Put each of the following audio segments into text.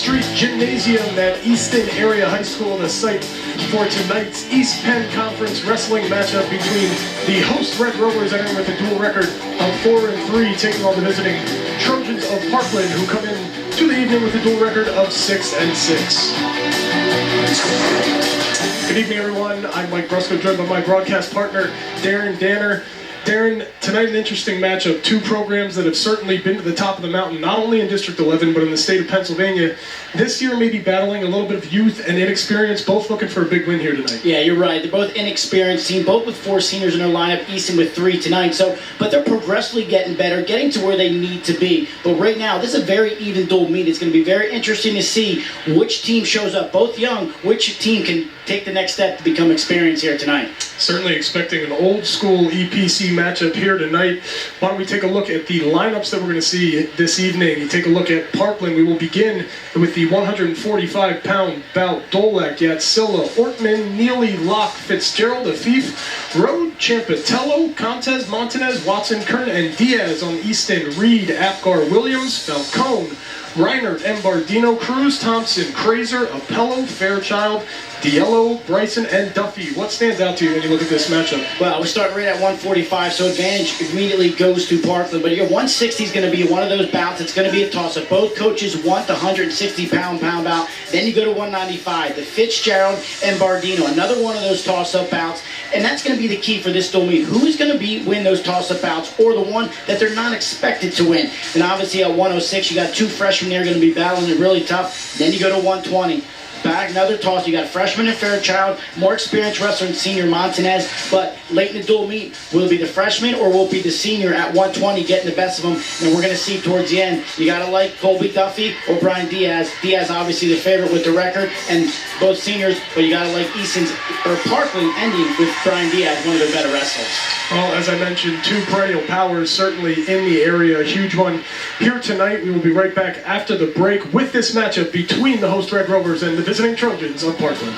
Street Gymnasium at Easton Area High School, the site for tonight's East Penn Conference wrestling matchup between the host Red Rovers entering with a dual record of 4-3, taking on the visiting Trojans of Parkland, who come in to the evening with a dual record of 6-6. Good evening, everyone. I'm Mike Brusco, joined by my broadcast partner, Darren Danner. Darren, tonight an interesting matchup. Two programs that have certainly been to the top of the mountain, not only in District 11, but in the state of Pennsylvania. This year maybe battling a little bit of youth and inexperience, both looking for a big win here tonight. Yeah, you're right. They're both inexperienced teams, both with 4 seniors in their lineup, Easton with 3 tonight. But they're progressively getting better, getting to where they need to be. But right now, this is a very even dual meet. It's going to be very interesting to see which team shows up, both young, which team can take the next step to become experienced here tonight. Certainly expecting an old school EPC matchup here tonight. Why don't we take a look at the lineups that we're going to see this evening. You take a look at Parkland. We will begin with the 145-pound bout. Dolak, Yatsilla, Ortman, Neely, Locke, Fitzgerald, Afif, Rode, Champatello, Contes, Montanez, Watson, Kern, and Diaz on Easton. Reed, Apgar, Williams, Falcone, Reinert, Embardino, Cruz, Thompson, Kraser, Appello, Fairchild, Diello, Bryson, and Duffy. What stands out to you when you look at this matchup? Well, we're starting right at 145, so advantage immediately goes to Parkland. But your 160 is going to be one of those bouts. It's going to be a toss-up. Both coaches want the 160-pound bout. Then you go to 195. The Fitzgerald and Bardino, another one of those toss-up bouts. And that's going to be the key for this dual meet. Who is going to win those toss-up bouts, or the one that they're not expected to win? And obviously at 106, you got 2 freshmen there going to be battling it really tough. Then you go to 120. Back, another toss. You got freshman and Fairchild, more experienced wrestler and senior Montanez, but late in the dual meet, will it be the freshman or will it be the senior at 120 getting the best of them? And we're going to see towards the end, you got to like Colby Duffy or Brian Diaz. Diaz obviously the favorite with the record, and both seniors, but you got to like Easton's or Parkland ending with Brian Diaz, one of their better wrestlers. Well, as I mentioned, 2 perennial powers certainly in the area, a huge one here tonight. We will be right back after the break with this matchup between the host Red Rovers and the visiting Trojans of Parkland.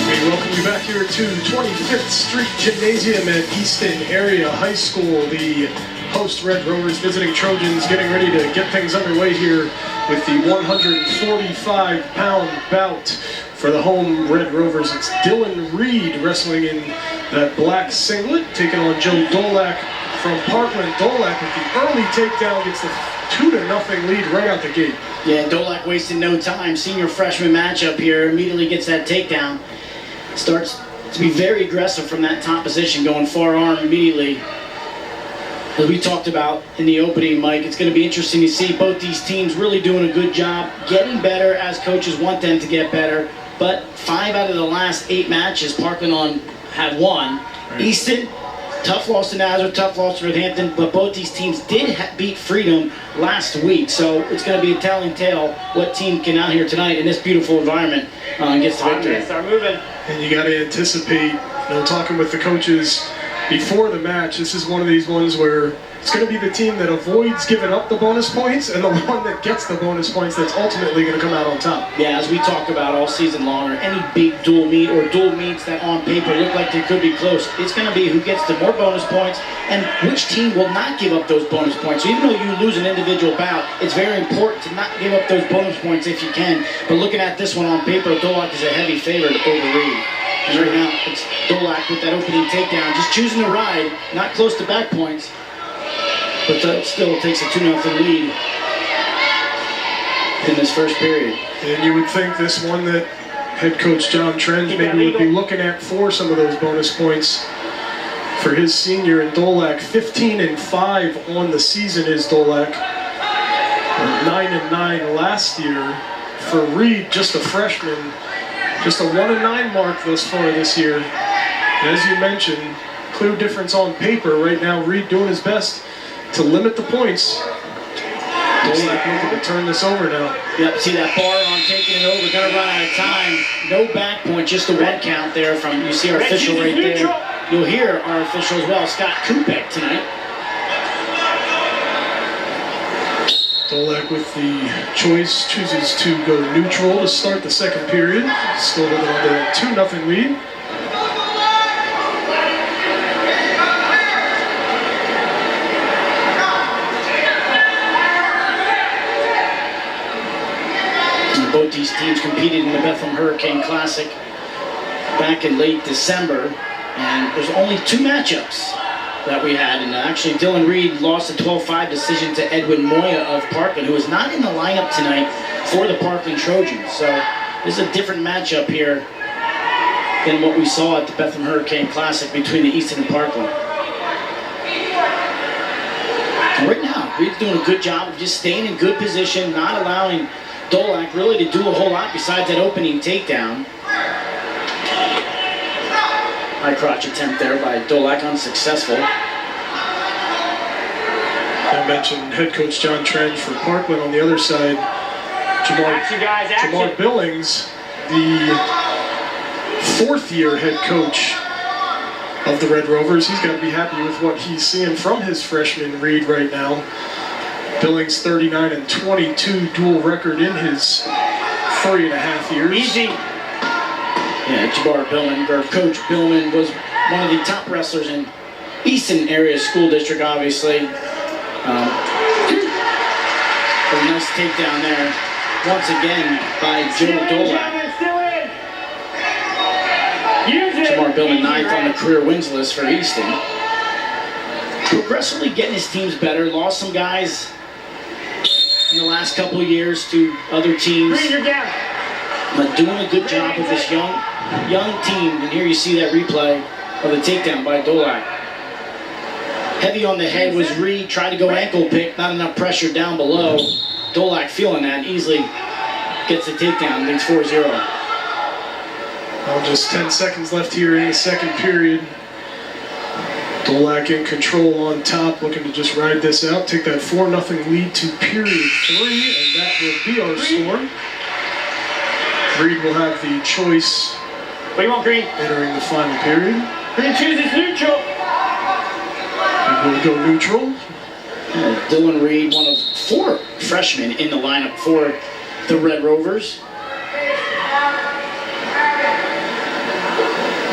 We welcome you back here to 25th Street Gymnasium at Easton Area High School. The host Red Rovers visiting Trojans getting ready to get things underway here with the 145-pound bout. For the home Red Rovers, it's Dylan Reed wrestling in that black singlet, taking on Joe Dolak from Parkland. Dolak with the early takedown gets the 2-0 lead right out the gate. Yeah, Dolak wasted no time. Senior freshman matchup here, immediately gets that takedown. Starts to be very aggressive from that top position, going far arm immediately. As we talked about in the opening, Mike, it's going to be interesting to see both these teams really doing a good job, getting better as coaches want them to get better. But 5 out of the last 8 matches, Parkland had won. Right. Easton, tough loss to Nazareth, tough loss to Northampton, but both these teams did beat Freedom last week. So it's going to be a telling tale what team can out here tonight in this beautiful environment and gets the victory. Start moving. And you got to anticipate, talking with the coaches before the match, this is one of these ones where it's going to be the team that avoids giving up the bonus points and the one that gets the bonus points that's ultimately going to come out on top. Yeah, as we talk about all season long, or any big dual meet or dual meets that on paper look like they could be close, it's going to be who gets the more bonus points and which team will not give up those bonus points. So even though you lose an individual bout, it's very important to not give up those bonus points if you can. But looking at this one on paper, Dolak is a heavy favorite over Reed. And right now, it's Dolak with that opening takedown, just choosing to ride, not close to back points. But that still takes a 2-0 lead in this first period. And you would think this one that head coach John Trend maybe would be looking at for some of those bonus points for his senior. And Dolak, 15-5 on the season is Dolak. 9-9 last year. For Reed, just a freshman, just a 1-9 mark thus far this year. And as you mentioned, clear difference on paper right now. Reed doing his best to limit the points. Dolak looking to turn this over now. Yep, see that bar on taking it over, gonna run out of time. No back point, just the 1 count there from, you see our official right there. You'll hear our official as well, Scott Kupek tonight. Dolak with the chooses to go neutral to start the second period. Still holding on to that 2-0 lead. Both these teams competed in the Bethlehem Hurricane Classic back in late December, and there's only 2 matchups that we had, and actually Dylan Reed lost a 12-5 decision to Edwin Moya of Parkland, who is not in the lineup tonight for the Parkland Trojans. So this is a different matchup here than what we saw at the Bethlehem Hurricane Classic between the Easton and Parkland. And right now, Reed's doing a good job of just staying in good position, not allowing Dolak really to do a whole lot besides that opening takedown. High crotch attempt there by Dolak, unsuccessful. I mentioned head coach John Trench for Parkland. On the other side, Jamar Billings, the 4th-year head coach of the Red Rovers. He's got to be happy with what he's seeing from his freshman Reed right now. Billings 39-22 dual record in his 3.5 years. Easy. Yeah, Jabbar Billman, or Coach Billman, was one of the top wrestlers in Easton area school district, obviously. A nice takedown there, once again, by Joe Dolak. Jabbar Billman 9th on the career wins list for Easton. Progressively getting his teams better, lost some guys in the last couple of years to other teams. But doing a good job with this young team. And here you see that replay of the takedown by Dolak. Heavy on the head was Reed, tried to go ankle pick, not enough pressure down below. Dolak feeling that, easily gets the takedown, leads 4-0. Well, just 10 seconds left here in the second period. Dolak in control on top, looking to just ride this out, take that 4-0 lead to period 3, and that will be our score. Reed will have the choice. What do you want, Green? Entering the final period. Green chooses neutral. We'll go neutral. Dylan Reed, one of 4 freshmen in the lineup for the Red Rovers.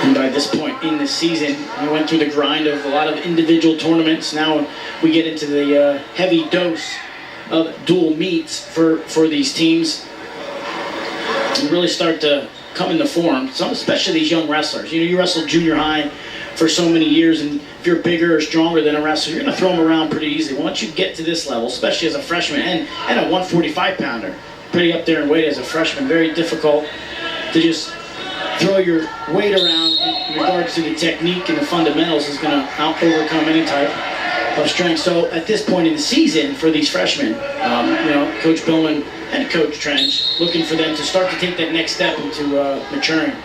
And by this point in the season, we went through the grind of a lot of individual tournaments. Now we get into the heavy dose of dual meets for these teams. And really start to come into form, especially these young wrestlers. You know, you wrestled junior high for so many years, and if you're bigger or stronger than a wrestler, you're going to throw them around pretty easily. Once you get to this level, especially as a freshman and a 145-pounder, pretty up there in weight as a freshman, very difficult to just throw your weight around in regards to the technique and the fundamentals is going to overcome any type of strength. So at this point in the season for these freshmen, you know, Coach Billman and Coach Trench looking for them to start to take that next step into maturing.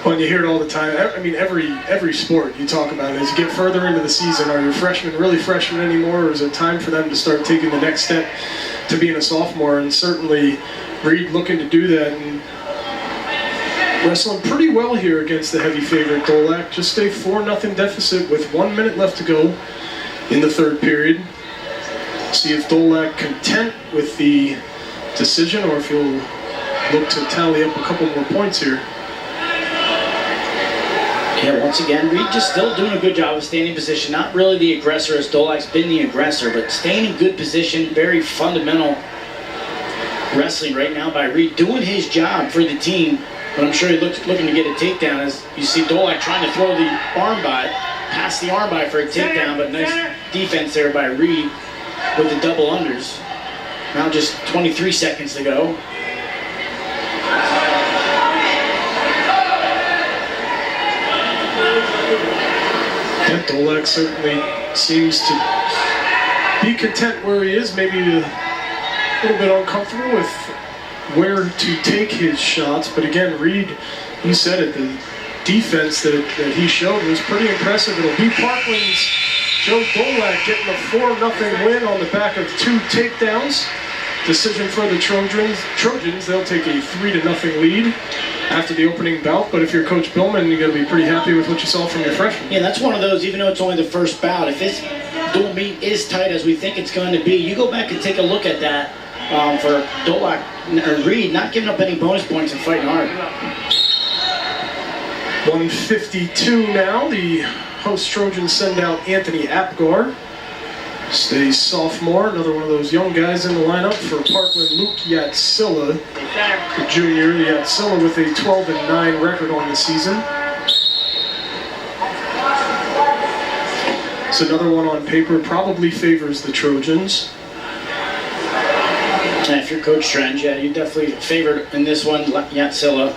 Well, you hear it all the time. I mean, every sport you talk about it, as you get further into the season, are your freshmen really freshmen anymore, or is it time for them to start taking the next step to being a sophomore? And certainly Reed looking to do that and wrestling pretty well here against the heavy favorite Dolak. Just a 4-0 deficit with 1 minute left to go in the third period. See if Dolak content with the decision or if he'll look to tally up a couple more points here. Yeah, once again, Reed just still doing a good job of staying in position. Not really the aggressor, as Dolak's been the aggressor, but staying in good position. Very fundamental wrestling right now by Reed, doing his job for the team. But I'm sure he's looking to get a takedown, as you see Dolak trying to throw the armbar, pass the armbar for a takedown, but nice defense there by Reed with the double unders. Now just 23 seconds to go. Yeah, Dolak certainly seems to be content where he is, maybe a little bit uncomfortable with where to take his shots, but again, Reed, you said it, the defense that he showed was pretty impressive. It'll be Parkland's Joe Dolak getting a 4-0 win on the back of 2 takedowns. Decision for the Trojans, they'll take a 3-0 lead after the opening bout, but if you're Coach Billman, you're going to be pretty happy with what you saw from your freshman. Yeah, that's one of those, even though it's only the first bout, if it's dual meet is tight as we think it's going to be. You go back and take a look at that for Dolak or Reed not giving up any bonus points and fighting hard. 152 now. The host Trojans send out Anthony Apgar. Stays sophomore, another one of those young guys in the lineup for Parkland. Luke Yatsila, the junior. Yatsila with a 12-9 record on the season. It's another one on paper, probably favors the Trojans. And if you're Coach Trench, yeah, you definitely favored in this one, Yatsila.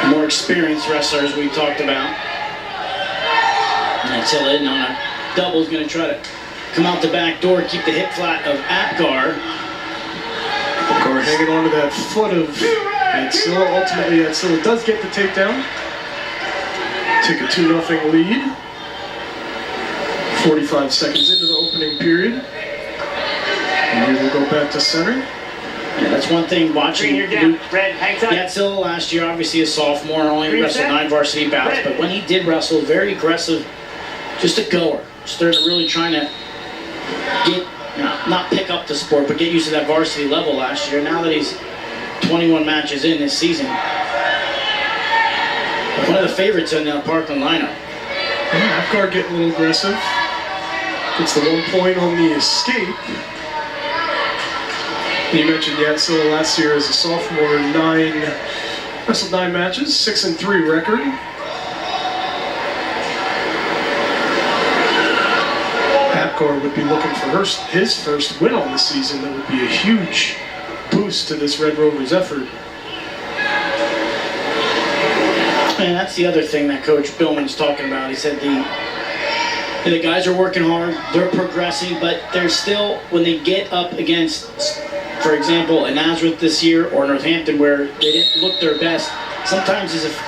More experienced wrestlers we talked about. Yatsila in on a double is going to try to come out the back door, keep the hip flat of Apgar. Apgar hanging on to that foot of Yatsila. Ultimately, Yatsila does get the takedown. Take a 2-0 lead. 45 seconds into the opening period. And we will go back to center. Yeah, that's one thing watching Luke Yatsila last year, obviously a sophomore, only wrestled 9 varsity bouts, but when he did wrestle, very aggressive, just a goer. Started really trying to get, not pick up the sport, but get used to that varsity level last year. Now that he's 21 matches in this season, one of the favorites in the Parkland lineup. Yeah, Apgar getting a little aggressive. Gets the 1 point on the escape. You mentioned Yatsila last year as a sophomore, wrestled 9 matches, 6-3 record. Apgar would be looking for his first win on the season. That would be a huge boost to this Red Rovers effort. And that's the other thing that Coach Billman's talking about. He said the guys are working hard, they're progressing, but they're still, when they get up against, for example, a Nazareth this year or Northampton where they didn't look their best, sometimes as if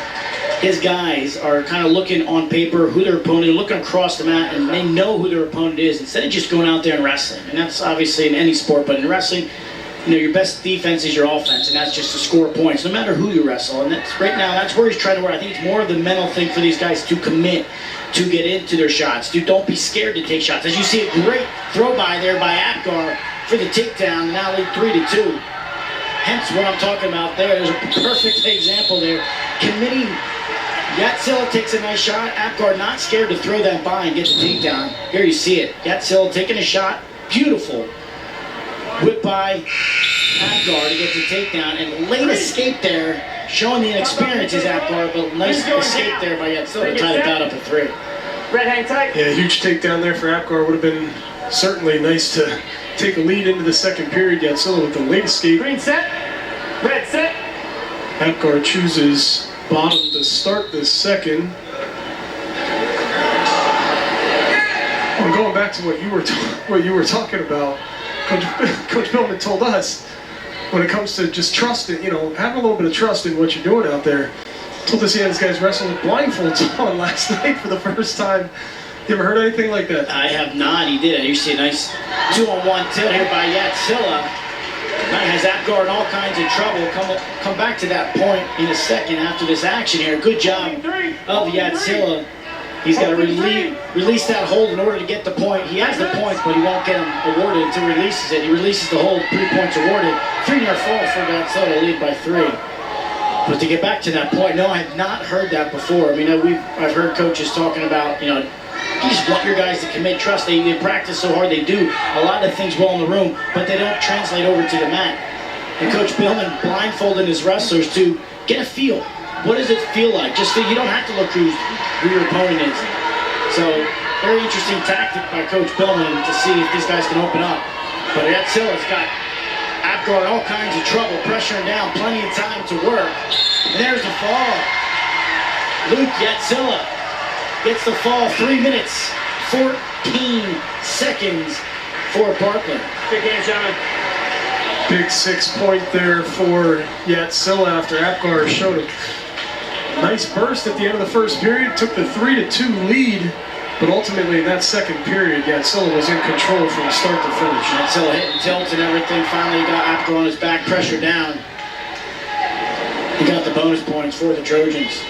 his guys are kind of looking on paper who their opponent is, looking across the mat, and they know who their opponent is instead of just going out there and wrestling. And that's obviously in any sport, but in wrestling, your best defense is your offense, and that's just to score points, no matter who you wrestle. And that's right now, that's where he's trying to work. I think it's more of the mental thing for these guys to commit, to get into their shots. Don't be scared to take shots. As you see, a great throw by there by Apgar for the takedown, and now lead 3-2. Hence what I'm talking about there. There's a perfect example there. Committing. Yatsila takes a nice shot. Apgar not scared to throw that by and get the takedown. Here you see it. Yatsila taking a shot. Beautiful. Whip by Apgar to get the takedown. And late escape there. Showing the inexperience is Apgar, but nice escape there by Yatsila to tie the bout up at 3. Red, hang tight. Yeah, huge takedown there for Apgar. Would have been certainly nice to take a lead into the second period. Yatsila with the late escape. Green set. Red set. Apgar chooses bottom to start the second. Well, going back to what you were talking about, Coach Billman told us when it comes to just trusting, having a little bit of trust in what you're doing out there. Told us he had his guys wrestling with blindfolds on last night for the first time. You ever heard anything like that? I have not. He did. You see a nice 2-on-1 tilt here by Yatsila. That has Apgar in all kinds of trouble. Come back to that point in a second after this action here. Good job of Yatsila. He's got to release that hold in order to get the point. He has the points, but he won't get them awarded until he releases it. He releases the hold, 3 points awarded. 3-0 fall for Yatsila to lead by 3. But to get back to that point, no, I have not heard that before. I mean, I've heard coaches talking about, you just want your guys to commit trust. They practice so hard. They do a lot of things well in the room, but they don't translate over to the mat. And Coach Billman blindfolded his wrestlers to get a feel. What does it feel like? Just so you don't have to look who your opponent is. So, very interesting tactic by Coach Billman to see if these guys can open up. But Yatsila's got Apgar in all kinds of trouble, pressuring down, plenty of time to work. And there's the fall. Luke Yatsila gets the fall, 3 minutes, 14 seconds for Parkland. Good game, gentlemen. Big 6 point there for Yatsila after Apgar showed a nice burst at the end of the first period. Took the 3-2 lead, but ultimately in that second period, Yatsila was in control from start to finish. Yatsila hitting tilts and everything. Finally got Apgar on his back, pressure down. He got the bonus points for the Trojans.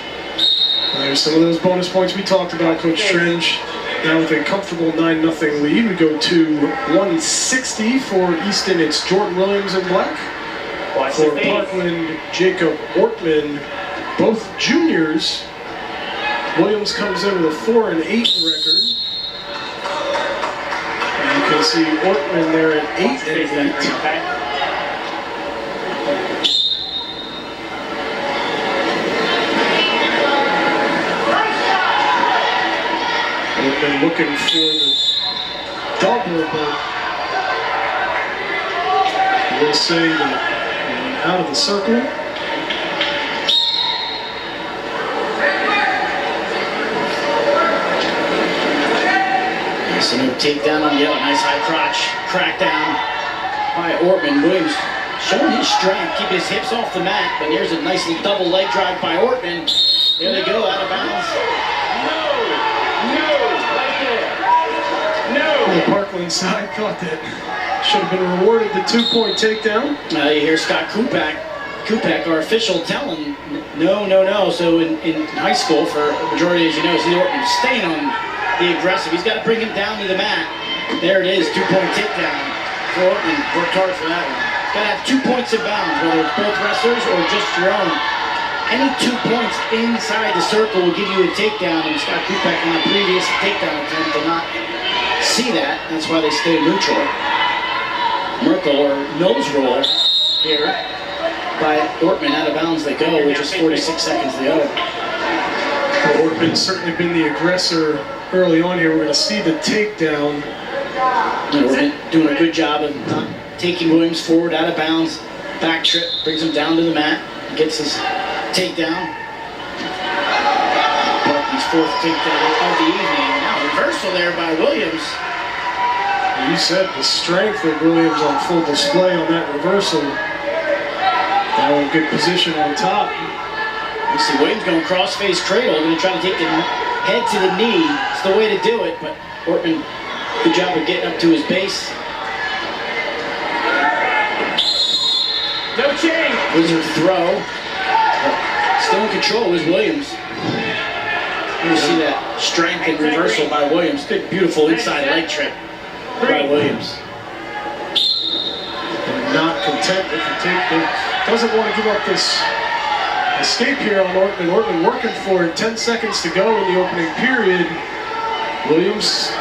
There's some of those bonus points we talked about, Coach Tringe. Now with a comfortable 9-0 lead, we go to 160 for Easton. It's Jordan Williams in black. Watch For the face. Parkland, Jacob Ortman, both juniors. Williams comes in with a 4-8 record. And you can see Ortman there at 8-8. Okay. Ortman looking for the double, but we'll say that he went out of the circle. So no takedown on Yell. Nice high crotch crackdown by Ortman. Williams showing his strength, keeping his hips off the mat, but here's a nice little double leg drive by Ortman. There they go, out of bounds. No, right there. No. The Parkland side thought that should have been rewarded the 2-point takedown. You hear Scott Kupak, our official, telling no. So in high school, for a majority, as you know, see Ortman staying on the aggressive. He's got to bring him down to the mat. There it is, 2-point takedown for Ortman. Worked hard for that one. Got to have 2 points in bounds, whether it's both wrestlers or just your own. Any 2 points inside the circle will give you a takedown, and Scott Kupak on a previous takedown attempt did not see that. That's why they stay neutral. Merkel or nose roll here by Ortman. Out of bounds they go with just 46 seconds to go. Well, Ortman's certainly been the aggressor early on here. We're going to see the takedown. And Ortman doing a good job of not taking Williams forward, out of bounds. Back trip, brings him down to the mat, gets his takedown. Parkland's 4th takedown of the evening. Now reversal there by Williams. You said the strength of Williams on full display on that reversal. Now in good position on top. You see Williams going cross-face cradle, going to try to take the head to the knee. It's the way to do it, but Ortman, good job of getting up to his base. No change. Wizard throw. But still in control is Williams. You see that strength and reversal by Williams. Good, beautiful inside leg trip by Williams. And not content with the takedown. Doesn't want to give up this escape here on Ortman. Ortman working for it. 10 seconds to go in the opening period. Williams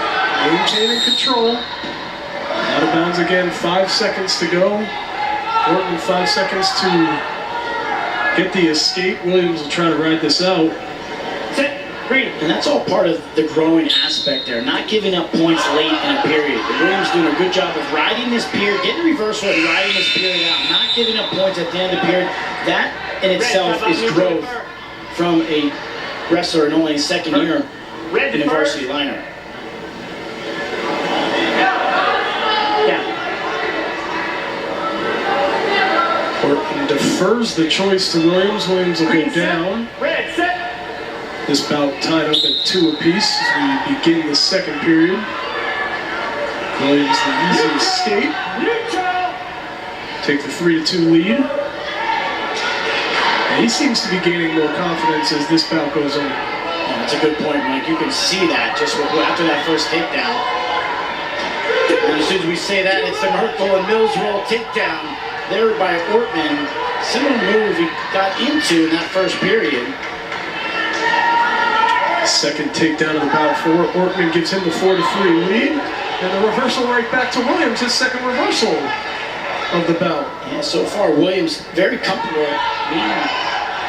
maintaining control. Out of bounds again. 5 seconds to go. Ortman 5 seconds to get the escape. Williams will try to ride this out. Set. Green. And that's all part of the growing aspect there. Not giving up points late in a period. And Williams doing a good job of riding this period, getting reversal and riding this period out. Not giving up points at the end of the period. That in itself is growth from a wrestler in only his second year in a varsity lineup. Yeah. Ortman defers the choice to Williams. Williams will go down. Red, set. This bout tied up at 2 apiece as we begin the second period. Williams the easy escape. Neutral. Take the 3-2 lead. And he seems to be gaining more confidence as this bout goes on. Yeah, that's a good point, Mike. You can see that just after that first takedown. And as soon as we say that, it's the Merkel and Mills roll takedown there by Ortman. Similar move he got into in that first period. Second takedown of the bout for Ortman gives him the 4-3 lead. And the reversal right back to Williams, his second reversal of the bout. Yeah, so far Williams very comfortable being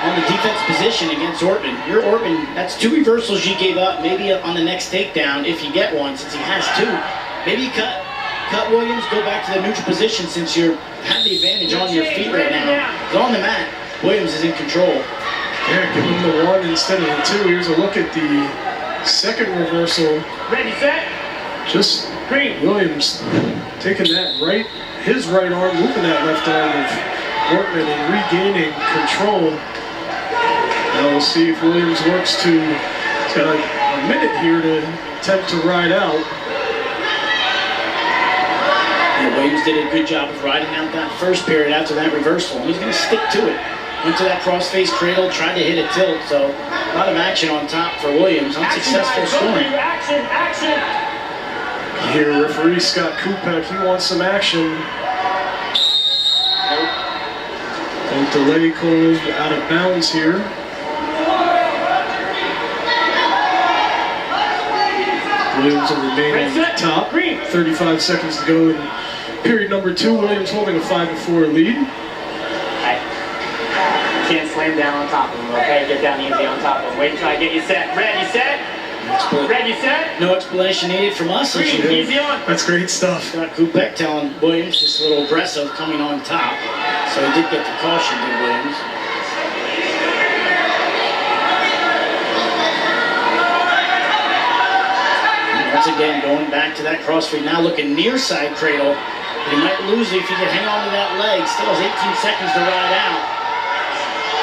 on the defense position against Ortman. Your Ortman, that's 2 reversals you gave up, maybe on the next takedown if you get one, since he has 2. Maybe you cut Williams, go back to the neutral position since you have the advantage on your feet right now. He's on the mat. Williams is in control. Yeah, give him the 1 instead of the 2. Here's a look at the second reversal. Ready, set. Just Green. Williams taking that his right arm, moving that left arm of Ortman and regaining control. Now we'll see if Williams works to, he's got a minute here to attempt to ride out. Yeah, Williams did a good job of riding out that first period after that reversal, and he's going to stick to it. went to that cross-face cradle, tried to hit a tilt, so a lot of action on top for Williams. Unsuccessful scoring. Action, action. Here, referee Scott Kupek, he wants some action. Don't delay calls out of bounds here. Williams will remain on the top. 35 seconds to go in period number 2. Williams holding a 5-4 lead. Hey, can't slam down on top of him, okay? Get down easy on top of him. Wait until I get you set. Red, you set? Red, you set? No explanation needed from us. Easy on. That's great stuff. Scott Kupek telling Williams just a little aggressive coming on top. So he did get the caution, did Williams. And once again, going back to that crossfeed, now looking near side cradle. He might lose it if he can hang on to that leg. Still has 18 seconds to ride out.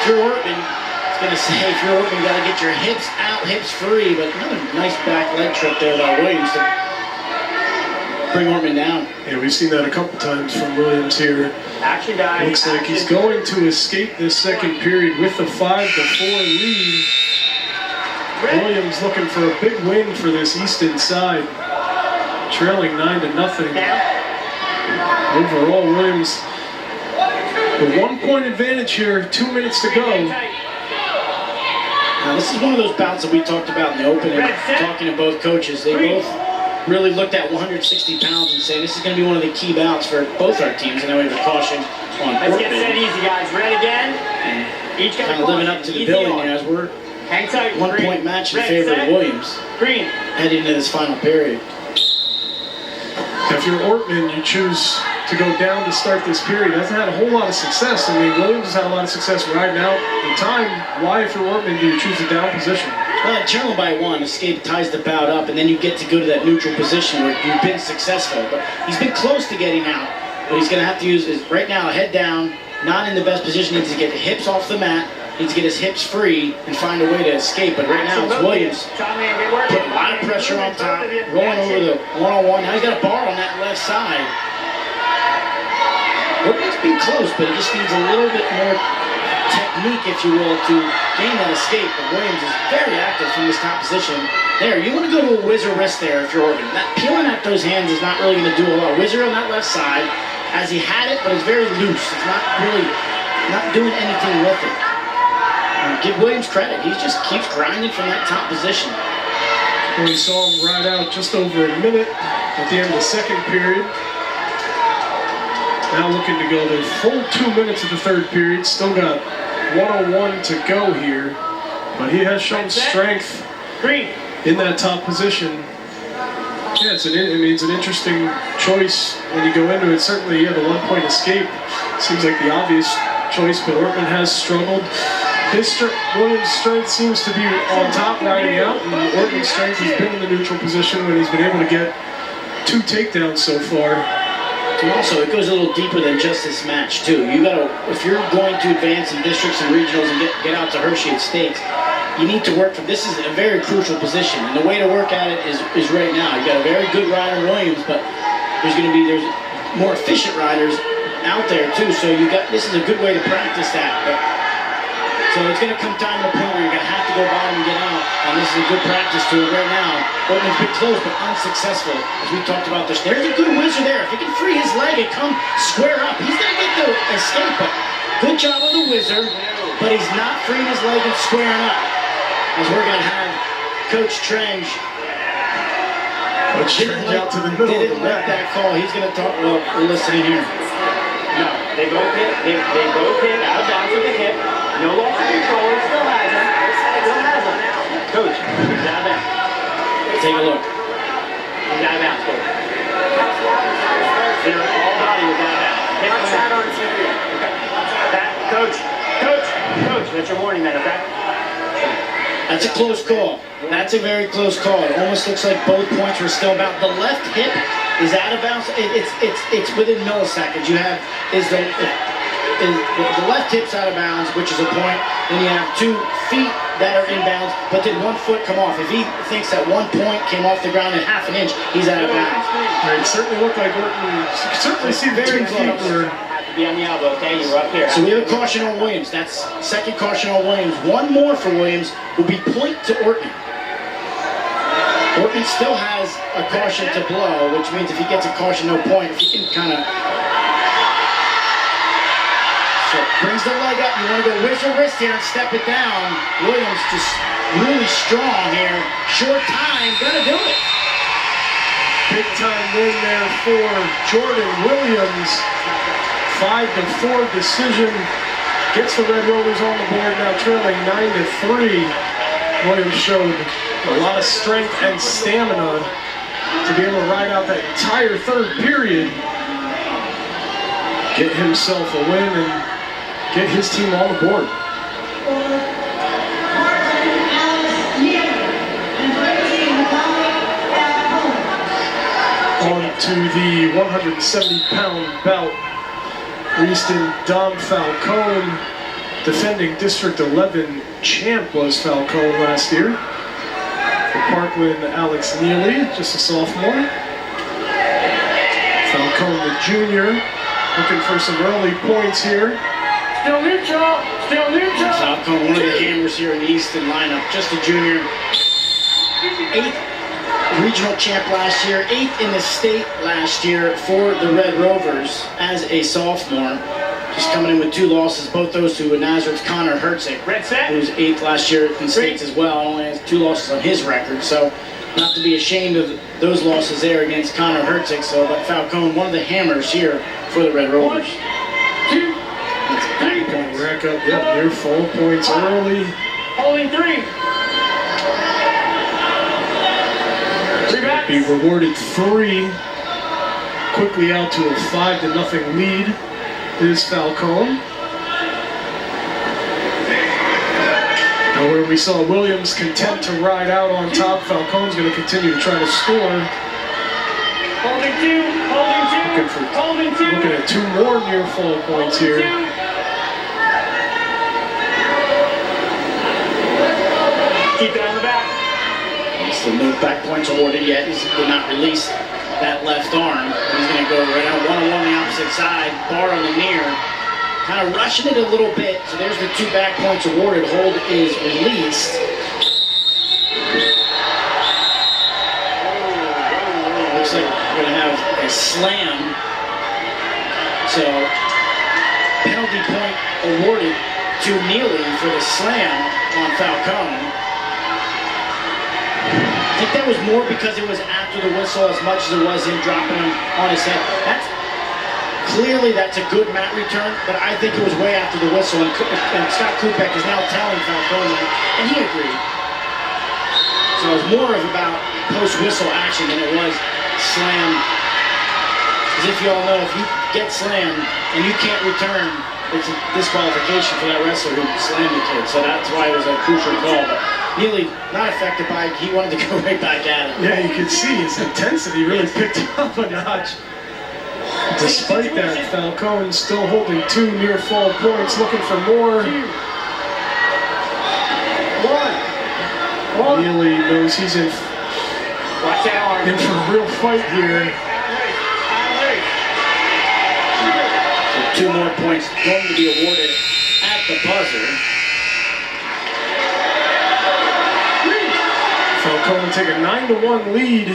Drew Ortman is going to say, if you're Ortman, you got to get your hips out, hips free. But another nice back leg trip there by Williams to bring Ortman down. Yeah, we've seen that a couple times from Williams here. Action, guys. Looks like he's going to escape this second period with the 5-4 lead. Williams looking for a big win for this Easton side. Trailing 9-0. Overall, Williams, a 1-point advantage here, 2 minutes to go. Now, this is one of those bouts that we talked about in the opening, talking to both coaches. They both really looked at 160 pounds and say this is going to be one of the key bouts for both our teams. And then we have a caution on Let's get set easy, guys. Red again. Each got kind of living up to the billing there as we're hang tight. 1-point match in favor of Williams Green. heading into this final period. If you're Ortman, you choose to go down to start this period. Hasn't had a whole lot of success. I mean, Williams has had a lot of success right now. In time, why, if you're Ortman, do you choose a down position? Well, channel by 1, escape ties the bout up, and then you get to go to that neutral position where you've been successful. But he's been close to getting out. What he's going to have to use is, right now, head down, not in the best position. He needs to get the hips off the mat, needs to get his hips free, and find a way to escape. But right now, it's Williams putting a lot of pressure on top, rolling over the one-on-one. Now he's got a bar on that left side. Ortman's been close, but it just needs a little bit more technique, if you will, to gain that escape. But Williams is very active from this top position. There, you want to go to a whizzer wrist there if you're Ortman. That peeling at those hands is not really going to do a lot. Whizzer on that left side, as he had it, but it's very loose. It's not really, not doing anything with it. Give Williams credit. He just keeps grinding from that top position. We saw him ride out just over a minute at the end of the second period. Now looking to go the full 2 minutes of the third period. Still got 1:01 to go here. But he has shown strength in that top position. Yeah, it's an interesting choice when you go into it. Certainly, yeah, the 1-point escape seems like the obvious choice, but Ortman has struggled. Williams' strength seems to be on top riding out, and Ortman's strength has been in the neutral position when he's been able to get 2 takedowns so far. And also, it goes a little deeper than just this match, too. You gotta, if you're going to advance in districts and regionals and get out to Hershey and States, you need to work from, this is a very crucial position, and the way to work at it is right now. You got a very good rider, Williams, but there's more efficient riders out there too. So this is a good way to practice that. So it's going to come time to the point where you're going to have to go bottom and get out, and this is a good practice to it right now. Ortman's been close but unsuccessful, as we talked about this. There's a good whizzer there. If he can free his leg and come square up, he's going to get the escape. But good job of the whizzer, but he's not freeing his leg and squaring up. As we're going to have Coach Trench. Out to the middle didn't of the like mat. that call. He's going to talk. Well, we're listening here. No, they both hit. They both hit out of bounds with the hip. No loss of control. He still has him. Still has him. Coach, he's out of bounds. Take a look. He's out of bounds, Coach. Their all body was out of bounds. Hip Watch that on TV. Coach, that's your warning then, okay? That's a close call. That's a very close call. It almost looks like both points were still about. The left hip is out of bounds. It's within milliseconds. You have the left hip's out of bounds, which is a point. Then you have 2 feet that are in bounds, but did 1 foot come off? If he thinks that 1 point came off the ground in half an inch, he's out of bounds. It certainly looked like Ortman. You could certainly see the Very 2 feet close. were be on the elbow, okay? You were up here. So we have a caution on Williams. That's second caution on Williams. One more for Williams will be point to Ortman. Ortman still has a caution to blow, which means if he gets a caution, no point. If he can kind of... So brings the leg up. You want to go with your wrist here and step it down. Williams just really strong here. Short time, gonna do it. Big time win there for Jordan Williams. 5-4 decision. Gets the Red Rovers on the board now, trailing 9-3. Williams showed a lot of strength and stamina to be able to ride out that entire third period. Get himself a win and get his team on the board. On to the 170-pound bout. Easton Dom Falcone, defending District 11 champ was Falcone last year. For Parkland, Alex Neely, just a sophomore. Falcone the junior, looking for some early points here. Still neutral. Still neutral. Falcone, one of the hammers here in the Easton lineup. Just a junior. 8th regional champ last year. 8th in the state last year for the Red Rovers as a sophomore. Just coming in with 2 losses. Both those two with Nazareth's Connor Hertzik, Red set. who was 8th last year in states as well. Only has 2 losses on his record. So not to be ashamed of those losses there against Connor Hertzik. So, but Falcone, one of the hammers here for the Red Rovers. 1, 2, 3. Rack up, yep, near full points early. Holding 3. 3 back. Be rewarded 3. Quickly out to a 5-0 lead is Falcone. Now where we saw Williams content to ride out on top, Falcone's going to continue to try to score. Holding 2. Holding 2. Holding 2. Looking at 2 more near full points here. Keep it on the back. Still no back points awarded yet. He did not release that left arm. He's going to go right out one-on-one the opposite side. Bar on the near. Kind of rushing it a little bit. So there's the 2 back points awarded. Hold is released. Looks like we're going to have a slam. So penalty point awarded to Neely for the slam on Falcone. I think that was more because it was after the whistle as much as it was him dropping him on his head. That's a good mat return, but I think it was way after the whistle. And Scott Kupek is now telling Falcone that, and he agreed. So it was more of about post-whistle action than it was slam. As if you all know, if you get slammed and you can't return, it's a disqualification for that wrestler who slammed the kid. So that's why it was a crucial call. But Neely, not affected by it. He wanted to go right back at him. Yeah, you could see his intensity really picked up a notch. Despite that, Falcone still holding 2 near fall points, looking for more. 2, 1. Neely knows he's in Watch that arm. for a real fight here. So 2 more points going to be awarded at the buzzer. Falcone take a 9-1 lead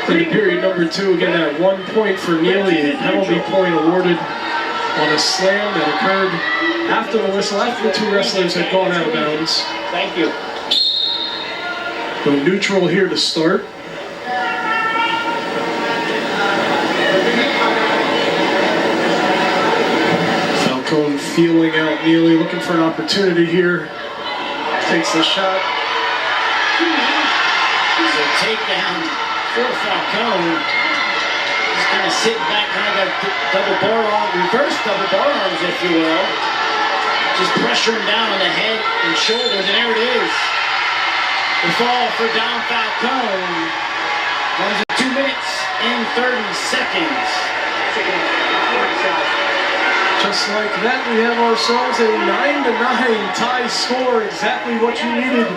in period number 2. Again, that 1 point for Neely, a penalty point awarded on a slam that occurred after the whistle, after the 2 wrestlers had gone out of bounds. Thank you. Go neutral here to start. Falcone feeling out Neely, looking for an opportunity here. Takes the shot. So takedown for Falcone. Just kind of sitting back, kind of got double bar arm, reverse double bar arms, if you will. Just pressuring down on the head and shoulders, and there it is. The fall for Dom Falcone runs at 2 minutes and 30 seconds. Just like that, we have ourselves a 9-9 tie score. Exactly what you needed.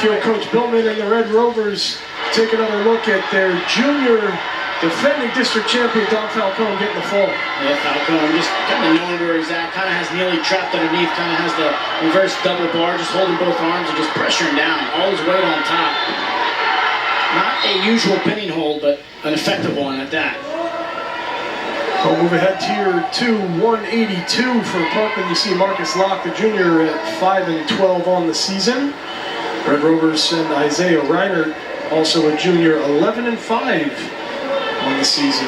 Field coach Billman and the Red Rovers take another look at their junior defending district champion Don Falcone getting the fall. Yeah, Falcone just kind of knowing where he's at, kind of has Neely trapped underneath, kind of has the reverse double bar, just holding both arms and just pressuring down, all his weight on top. Not a usual pinning hold, but an effective one at that. We'll move ahead tier 2, 182 for Parkland. You see Marcus Locke, the junior, at 5-12 on the season. Red Rovers and Isaiah Reinert, also a junior, 11-5 on the season.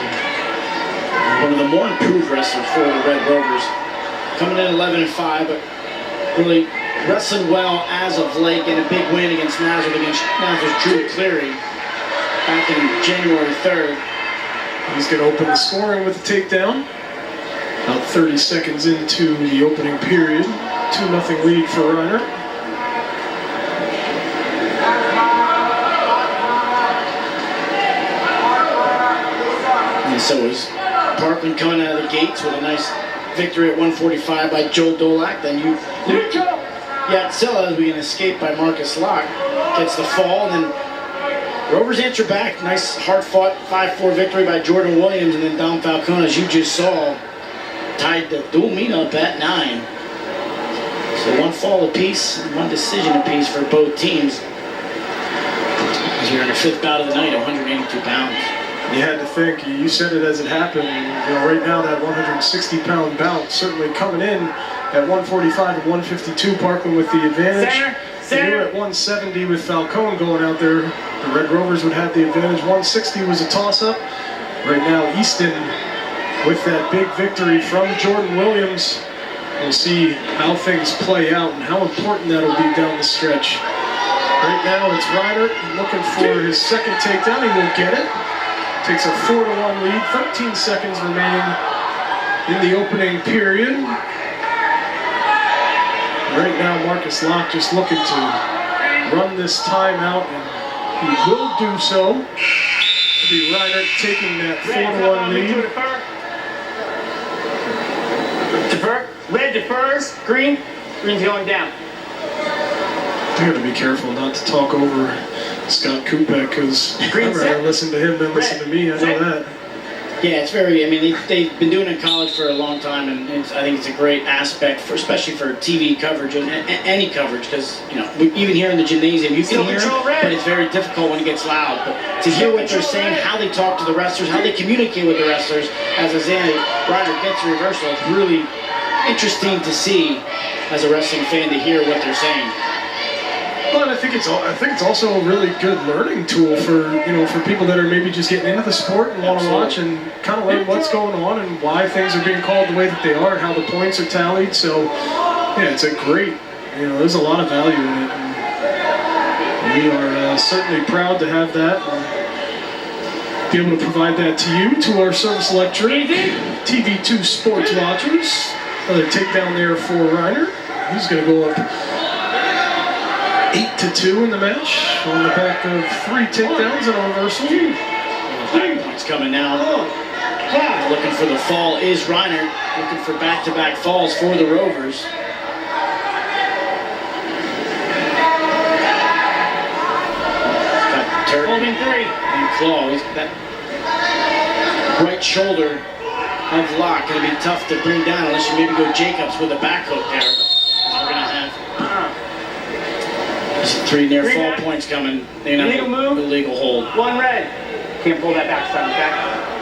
One of the more improved wrestlers for the Red Rovers. Coming in 11-5, but really wrestling well as of late. Getting a big win against Nazareth Drew Cleary back in January 3rd. He's going to open the scoring with the takedown. About 30 seconds into the opening period. 2-0 lead for Reiner. And so is Parkland coming out of the gates with a nice victory at 145 by Joel Dolak. Then Yatzilla, as we can escape by Marcus Locke, gets the fall, and then Rovers answer back. Nice hard-fought 5-4 victory by Jordan Williams, and then Don Falcone, as you just saw, tied the dual meet up at 9. So 1 fall apiece, 1 decision apiece for both teams. As we're in the 5th bout of the night, 182 pounds. You had to think, you said it as it happened. You know, right now that 160-pound bout certainly coming in at 145 and 152. Parkland with the advantage. Center. At 170 with Falcone going out there. The Red Rovers would have the advantage. 160 was a toss-up. Right now, Easton with that big victory from Jordan Williams. We'll see how things play out and how important that'll be down the stretch. Right now, it's Reiner looking for his second takedown. He will get it. Takes a 4-1 lead. 13 seconds remaining in the opening period. Right now, Marcus Locke just looking to run this time out, and he will do so. It'll be Reiner taking that 4-1 lead. Defer. Red defers. Green. Green's going down. I got to be careful not to talk over Scott Kupek, because I'd rather listen to him than listen to me. I know that. Yeah, it's very, I mean, they've been doing it in college for a long time, and I think it's a great aspect, especially for TV coverage and any coverage, because, you know, even here in the gymnasium, you can hear them, but it's very difficult when it gets loud. But to hear what they're saying, how they talk to the wrestlers, how they communicate with the wrestlers, as Isaiah Ryder gets a reversal, it's really interesting to see as a wrestling fan to hear what they're saying. Well, I think it's also a really good learning tool for, you know, for people that are maybe just getting into the sport and want to watch and kind of learn what's going on and why things are being called the way that they are and how the points are tallied. So, yeah, it's a great, you know, there's a lot of value in it. And we are certainly proud to have that and be able to provide that to you, to our service electorate, TV2 sports watchers. Another takedown there for Reiner. He's going to go up 8-2 in the match on the back of 3 takedowns and a reversal. Back points coming now. Looking for the fall is Reiner. Looking for back-to-back falls for the Rovers. Got Turk and Claw. He's that right shoulder of Locke. Going to be tough to bring down unless you maybe go Jacobs with a back hook there. We're going to have 3 near fall points coming. Illegal move. Illegal hold. 1 red. Can't pull that back side, okay?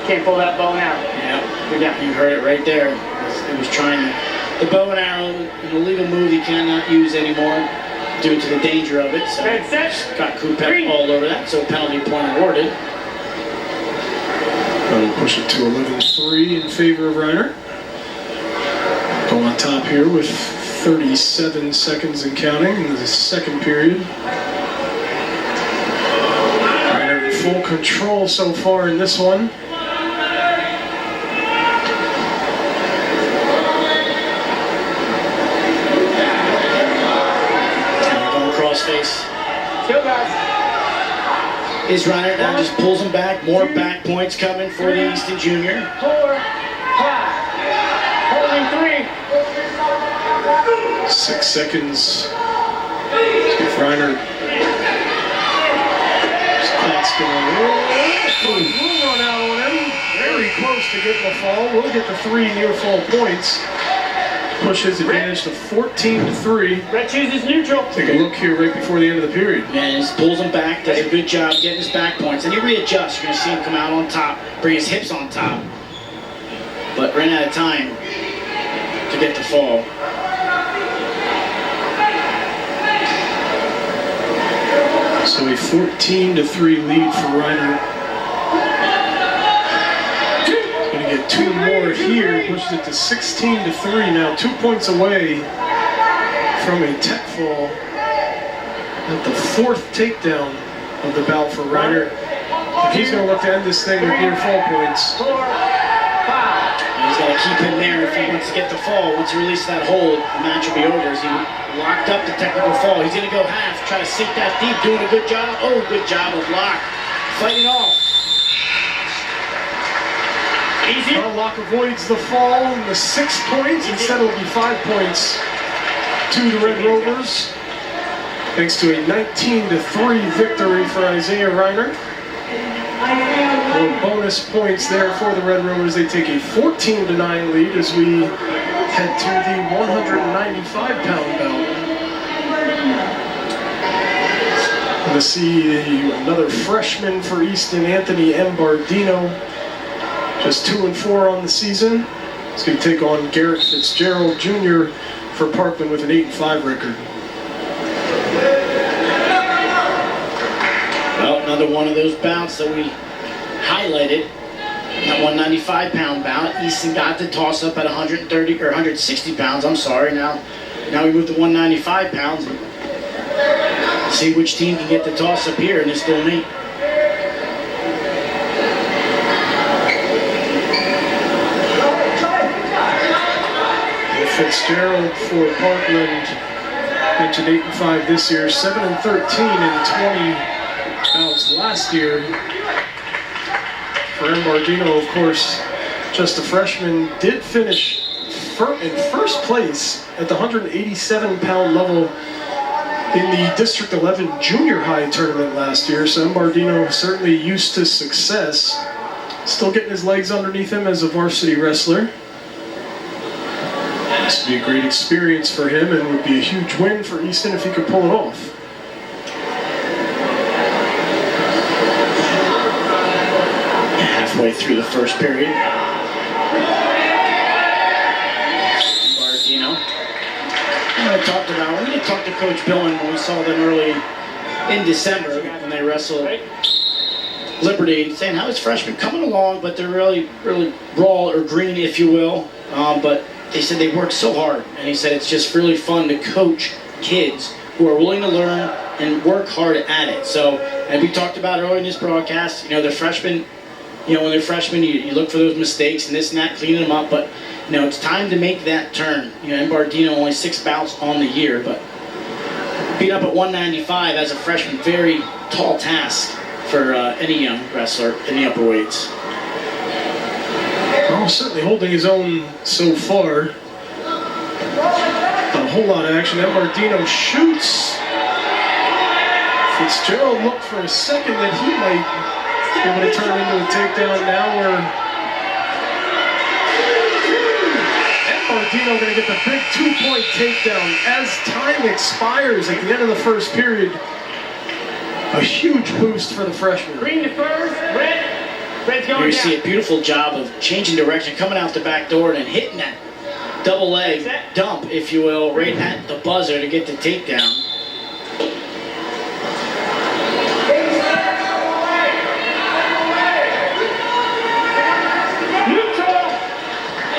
Can't pull that bow and arrow. Yeah. You're down. You heard it right there. It was trying the bow and arrow, an illegal move you cannot use anymore due to the danger of it. So Red set. got Kupek all over that, so penalty point awarded. That'll push it to 11-3 in favor of Reiner. Go on top here with 37 seconds and counting in the second period. Reiner in full control so far in this one. Going crossface. Go, guys. Is Reiner now just pulls him back. More back points coming for the Easton Junior. 4, 5. Holding 3. 6 seconds. If Reiner. His clock's going. We'll run out on that. close to getting the fall. We'll get the 3 near fall points. Push his advantage to 14-3. Red chooses neutral. Take a look here right before the end of the period. And he pulls him back, does a good job getting his back points. And he readjusts. You're going to see him come out on top, bring his hips on top. But ran out of time to get the fall. So a 14-3 lead for Reiner. Going to get 2 more here, pushes it to 16-3 now, 2 points away from a tech fall. At the 4th takedown of the bout for Reiner. He's going to look to end this thing with near fall points. 4, 5. He's got to keep him there if he wants to get the fall. Once he releases that hold, the match will be over. As he locked up the technical fall. He's going to go half, try to sink that deep, doing a good job. Oh, good job of Locke. Fighting off. Easy. Locke avoids the fall and the 6 points. Instead, it will be 5 points to the Red Rovers. Thanks to a 19-3 victory for Isaiah Reiner. More bonus points there for the Red Rovers. They take a 14-9 lead as we head to the 195-pound bout. Going to see another freshman for Easton, Anthony Embardino. Just 2-4 on the season. He's going to take on Garrett Fitzgerald Jr. for Parkland with an 8-5 record. Well, another one of those bouts that we highlighted. That 195-pound bout. Easton got the toss up at 130 or 160 pounds. I'm sorry. Now we move to 195 pounds. And see which team can get the toss up here in this dual meet. Fitzgerald for Parkland, mentioned 8-5 this year, 7-13 in 20 bouts last year. For Embardino, of course, just a freshman, did finish in first place at the 187-pound level in the District 11 Junior High tournament last year. So Embardino certainly used to success. Still getting his legs underneath him as a varsity wrestler. This would be a great experience for him and would be a huge win for Easton if he could pull it off. Halfway through the first period. Embardino. I talked about, we talked to Coach Billen when we saw them early in December when they wrestled Liberty, saying how his freshmen coming along, but they're really raw or green, if you will. But they said they work so hard, and he said it's just really fun to coach kids who are willing to learn and work hard at it. So, and we talked about earlier in this broadcast, the freshmen, when they're freshmen, you look for those mistakes and this and that, cleaning them up, but it's time to make that turn. Embardino only 6 bouts on the year, but beat up at 195 as a freshman, very tall task for any young wrestler in the upper weights. Well, certainly holding his own so far. A whole lot of action. Embardino shoots. Fitzgerald looked for a second that he might be able to turn into a takedown now. Embardino going to get the big 2-point takedown as time expires at the end of the first period. A huge boost for the freshman. Green to first, red. Red's going Here you down. see a beautiful job of changing direction, coming out the back door and then hitting that double leg dump, if you will, right at the buzzer to get the takedown. Neutral.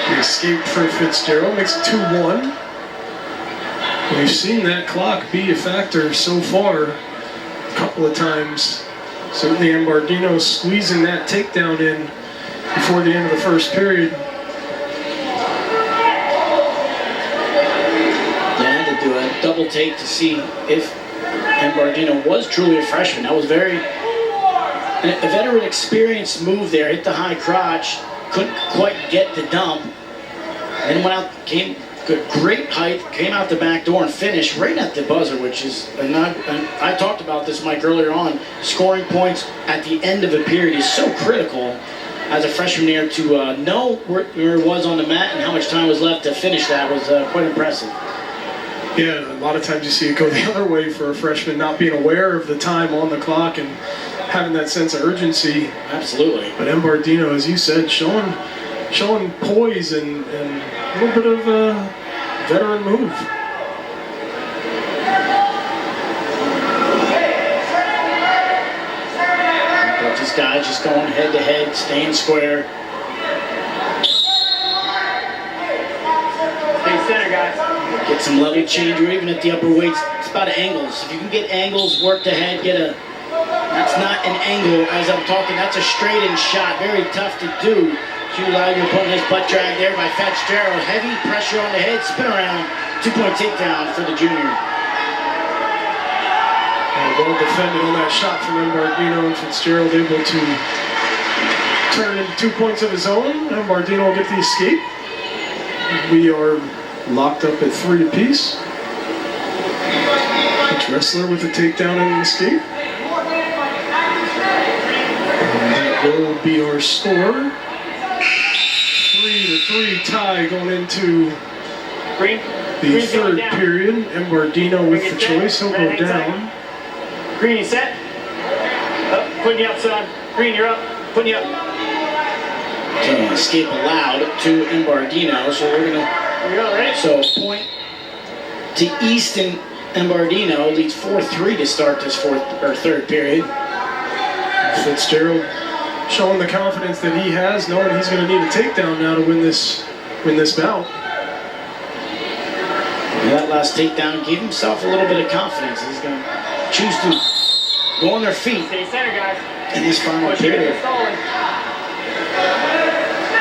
The escape for Fitzgerald makes it 2-1. We've seen that clock be a factor so far a couple of times. Certainly Embardino squeezing that takedown in before the end of the first period. They had to do a double take to see if Embardino was truly a freshman. That was a veteran experienced move there. Hit the high crotch, couldn't quite get the dump. Then went out, came great height, came out the back door and finished right at the buzzer, which is, and I talked about this, Mike, earlier on. Scoring points at the end of a period is so critical as a freshman there to know where it was on the mat and how much time was left to finish that was quite impressive. Yeah, a lot of times you see it go the other way for a freshman, not being aware of the time on the clock and having that sense of urgency. Absolutely. But Embardino, as you said, showing poise and a little bit of a veteran move. But these guys just going head to head, staying square. Stay center, guys. Get some level change, or even at the upper weights. It's about angles. If you can get angles, work the head, that's not an angle as I'm talking, that's a straight-in shot. Very tough to do. You allow your opponent, nice butt drag there by Fitzgerald. Heavy pressure on the head, spin around. 2-point takedown for the junior. Well defended on that shot from Embardino, and Fitzgerald able to turn into 2 points of his own. Embardino will get the escape. We are locked up at 3 apiece. Each wrestler with a takedown and an escape. And that will be our score. 3-3 tie going into the third period. Embardino with the choice. He'll go down. Green, you set? Up, putting you up, son. Green, you're up. Putting you up. Escape allowed to Embardino, so we're gonna. Here we go, ready? So point to Easton. Embardino leads 4-3 to start this third period. Fitzgerald showing the confidence that he has, knowing he's going to need a takedown now to win this bout. That last takedown gave himself a little bit of confidence. He's going to choose to go on their feet Stay center, guys. in this final period.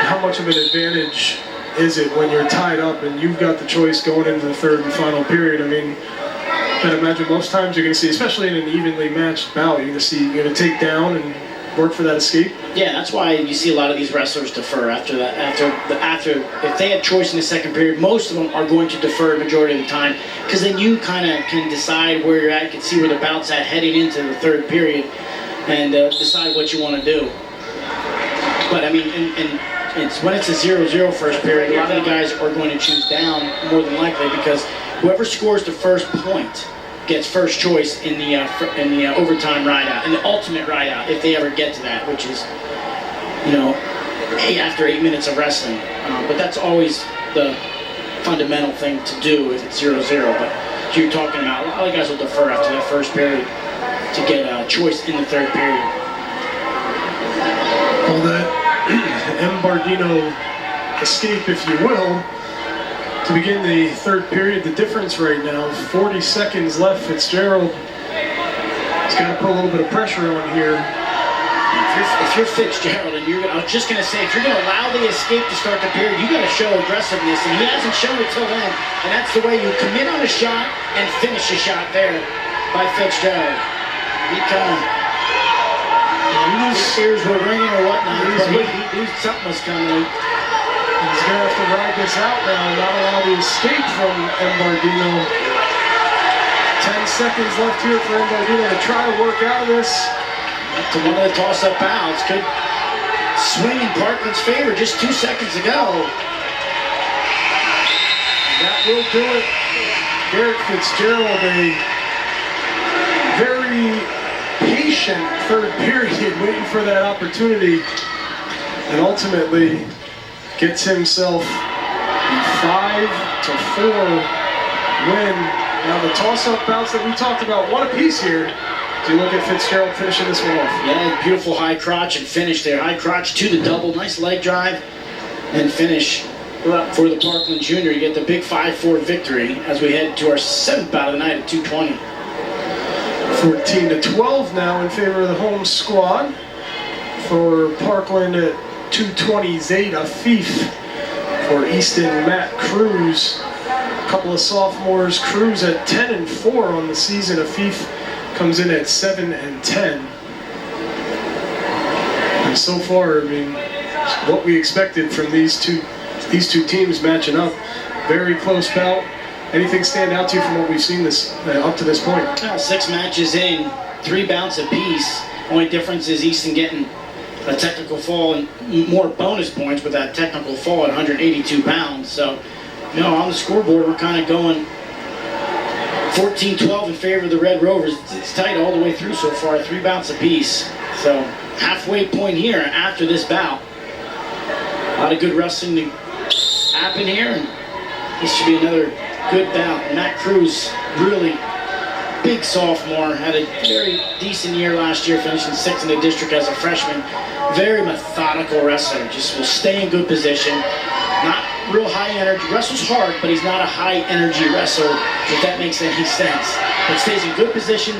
How much of an advantage is it when you're tied up and you've got the choice going into the third and final period? I mean, I can imagine most times you're going to see, especially in an evenly matched bout, you're going to take down and work for that escape. Yeah, that's why you see a lot of these wrestlers defer after that. After if they had choice in the second period, most of them are going to defer majority of the time, because then you kind of can decide where you're at, you can see where the bout's at heading into the third period, and decide what you want to do. But I mean, and it's when it's a 0-0 first period, a lot of the guys are going to choose down more than likely, because whoever scores the first point gets first choice in the overtime rideout, in the ultimate rideout, if they ever get to that, which is, after 8 minutes of wrestling. But that's always the fundamental thing to do if it's 0-0. But as you're talking about, a lot of guys will defer after that first period to get a choice in the third period. Well, that Embardino escape, if you will, to begin the third period. The difference right now, 40 seconds left. Fitzgerald has got to put a little bit of pressure on here. If you're Fitzgerald, and I was just going to say, if you're going to allow the escape to start the period, you got to show aggressiveness, and he hasn't shown it till then. And that's the way you commit on a shot and finish a shot there by Fitzgerald. He kind of, his ears were ringing or whatnot, but he knew something was coming. He's going to have to ride this out now, not allow the escape from Embardino. 10 seconds left here for Embardino to try to work out of this. To one of the toss-up bouts, could swing in Parkland's favor just 2 seconds ago. And that will do it. Garrett Fitzgerald, a very patient third period, waiting for that opportunity, and ultimately gets himself a 5-4 win. Now the toss-up bouts that we talked about, one apiece here. Do you look at Fitzgerald finishing this one off? Yeah, beautiful high crotch and finish there. High crotch to the double, nice leg drive, and finish for the Parkland Junior. You get the big 5-4 victory as we head to our 7th bout of the night at 220. 14-12 now in favor of the home squad. For Parkland at 220, Zeta Afif. For Easton, Matt Cruz. A couple of sophomores. Cruz at 10-4 on the season. Afif comes in at 7-10. And so far, I mean, what we expected from these two teams matching up. Very close bout. Anything stand out to you from what we've seen up to this point? 6 matches in, 3 bouts apiece. Only difference is Easton getting a technical fall and more bonus points with that technical fall at 182 pounds. So, on the scoreboard, we're kind of going 14-12 in favor of the Red Rovers. It's tight all the way through so far, 3 bouts apiece. So, halfway point here after this bout. A lot of good wrestling to happen here, and this should be another good bout. Matt Cruz, really big sophomore, had a very decent year last year, finishing 6th in the district as a freshman. Very methodical wrestler, just will stay in good position. Not real high energy, wrestles hard, but he's not a high energy wrestler, if that makes any sense. But stays in good position,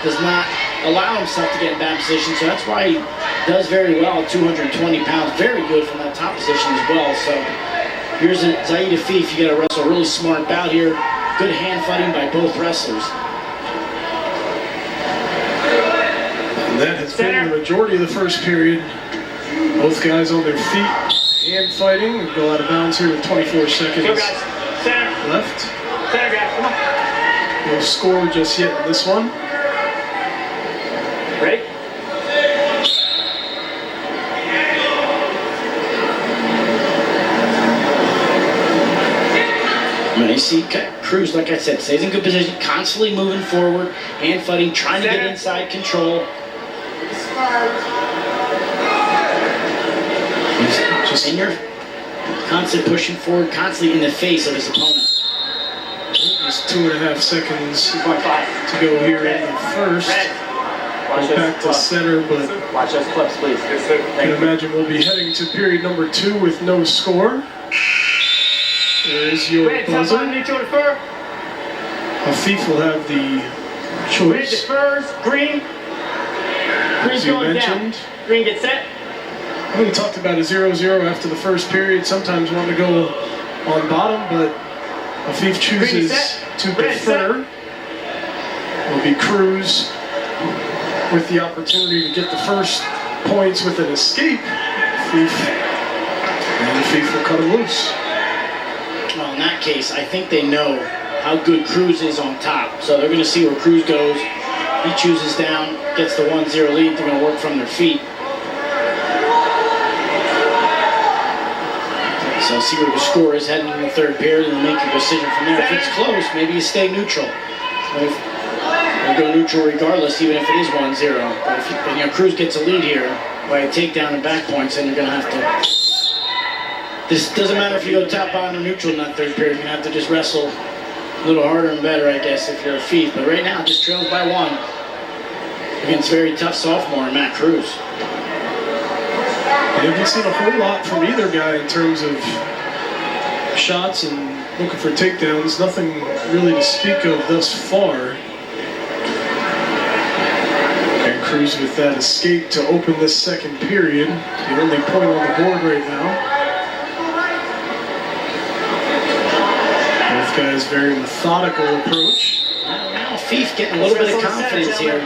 does not allow himself to get in bad position, so that's why he does very well at 220 pounds. Very good from that top position as well. So here's a Zaid Afif. You got to wrestle a really smart bout here. Good hand fighting by both wrestlers. And that has been the majority of the first period. Both guys on their feet, hand fighting. We go out of bounds here with 24 seconds Go guys. Center. left. Center guys, come on. No score just yet in this one. Ready? You see Cruz, like I said, stays in good position, constantly moving forward, hand fighting, trying to get inside control. And you're constantly pushing forward, constantly in the face of his opponent. Just 2.5 seconds to go here in the first. Go back to center, but Watch those clips, please. I can imagine we'll be heading to period number 2 with no score. There's your buzzer. Afif will have the Red choice. defers, green. Green's As you going down. mentioned, Green gets set. we talked about a 0-0 after the first period. Sometimes want to go on bottom, but Afif chooses to defer. Will be Cruz with the opportunity to get the first points with an escape. Afif will cut him loose. Well, in that case, I think they know how good Cruz is on top. So they're going to see where Cruz goes. He chooses down, gets the 1-0 lead. They're going to work from their feet. So see where the score is heading in the third period and make your decision from there. If it's close, maybe you stay neutral. You'll go neutral regardless, even if it is 1-0. But if Cruz gets a lead here by a takedown and back points, then you're going to have to... This doesn't matter if you go top, bottom, or neutral in that third period. You're going to have to just wrestle a little harder and better, I guess, if you're Afif. But right now, just trails by 1 against very tough sophomore Matt Cruz. We haven't seen a whole lot from either guy in terms of shots and looking for takedowns. Nothing really to speak of thus far. And Cruz with that escape to open this second period. The only point on the board right now. Both guys very methodical approach. Now Afif getting a little bit of confidence here.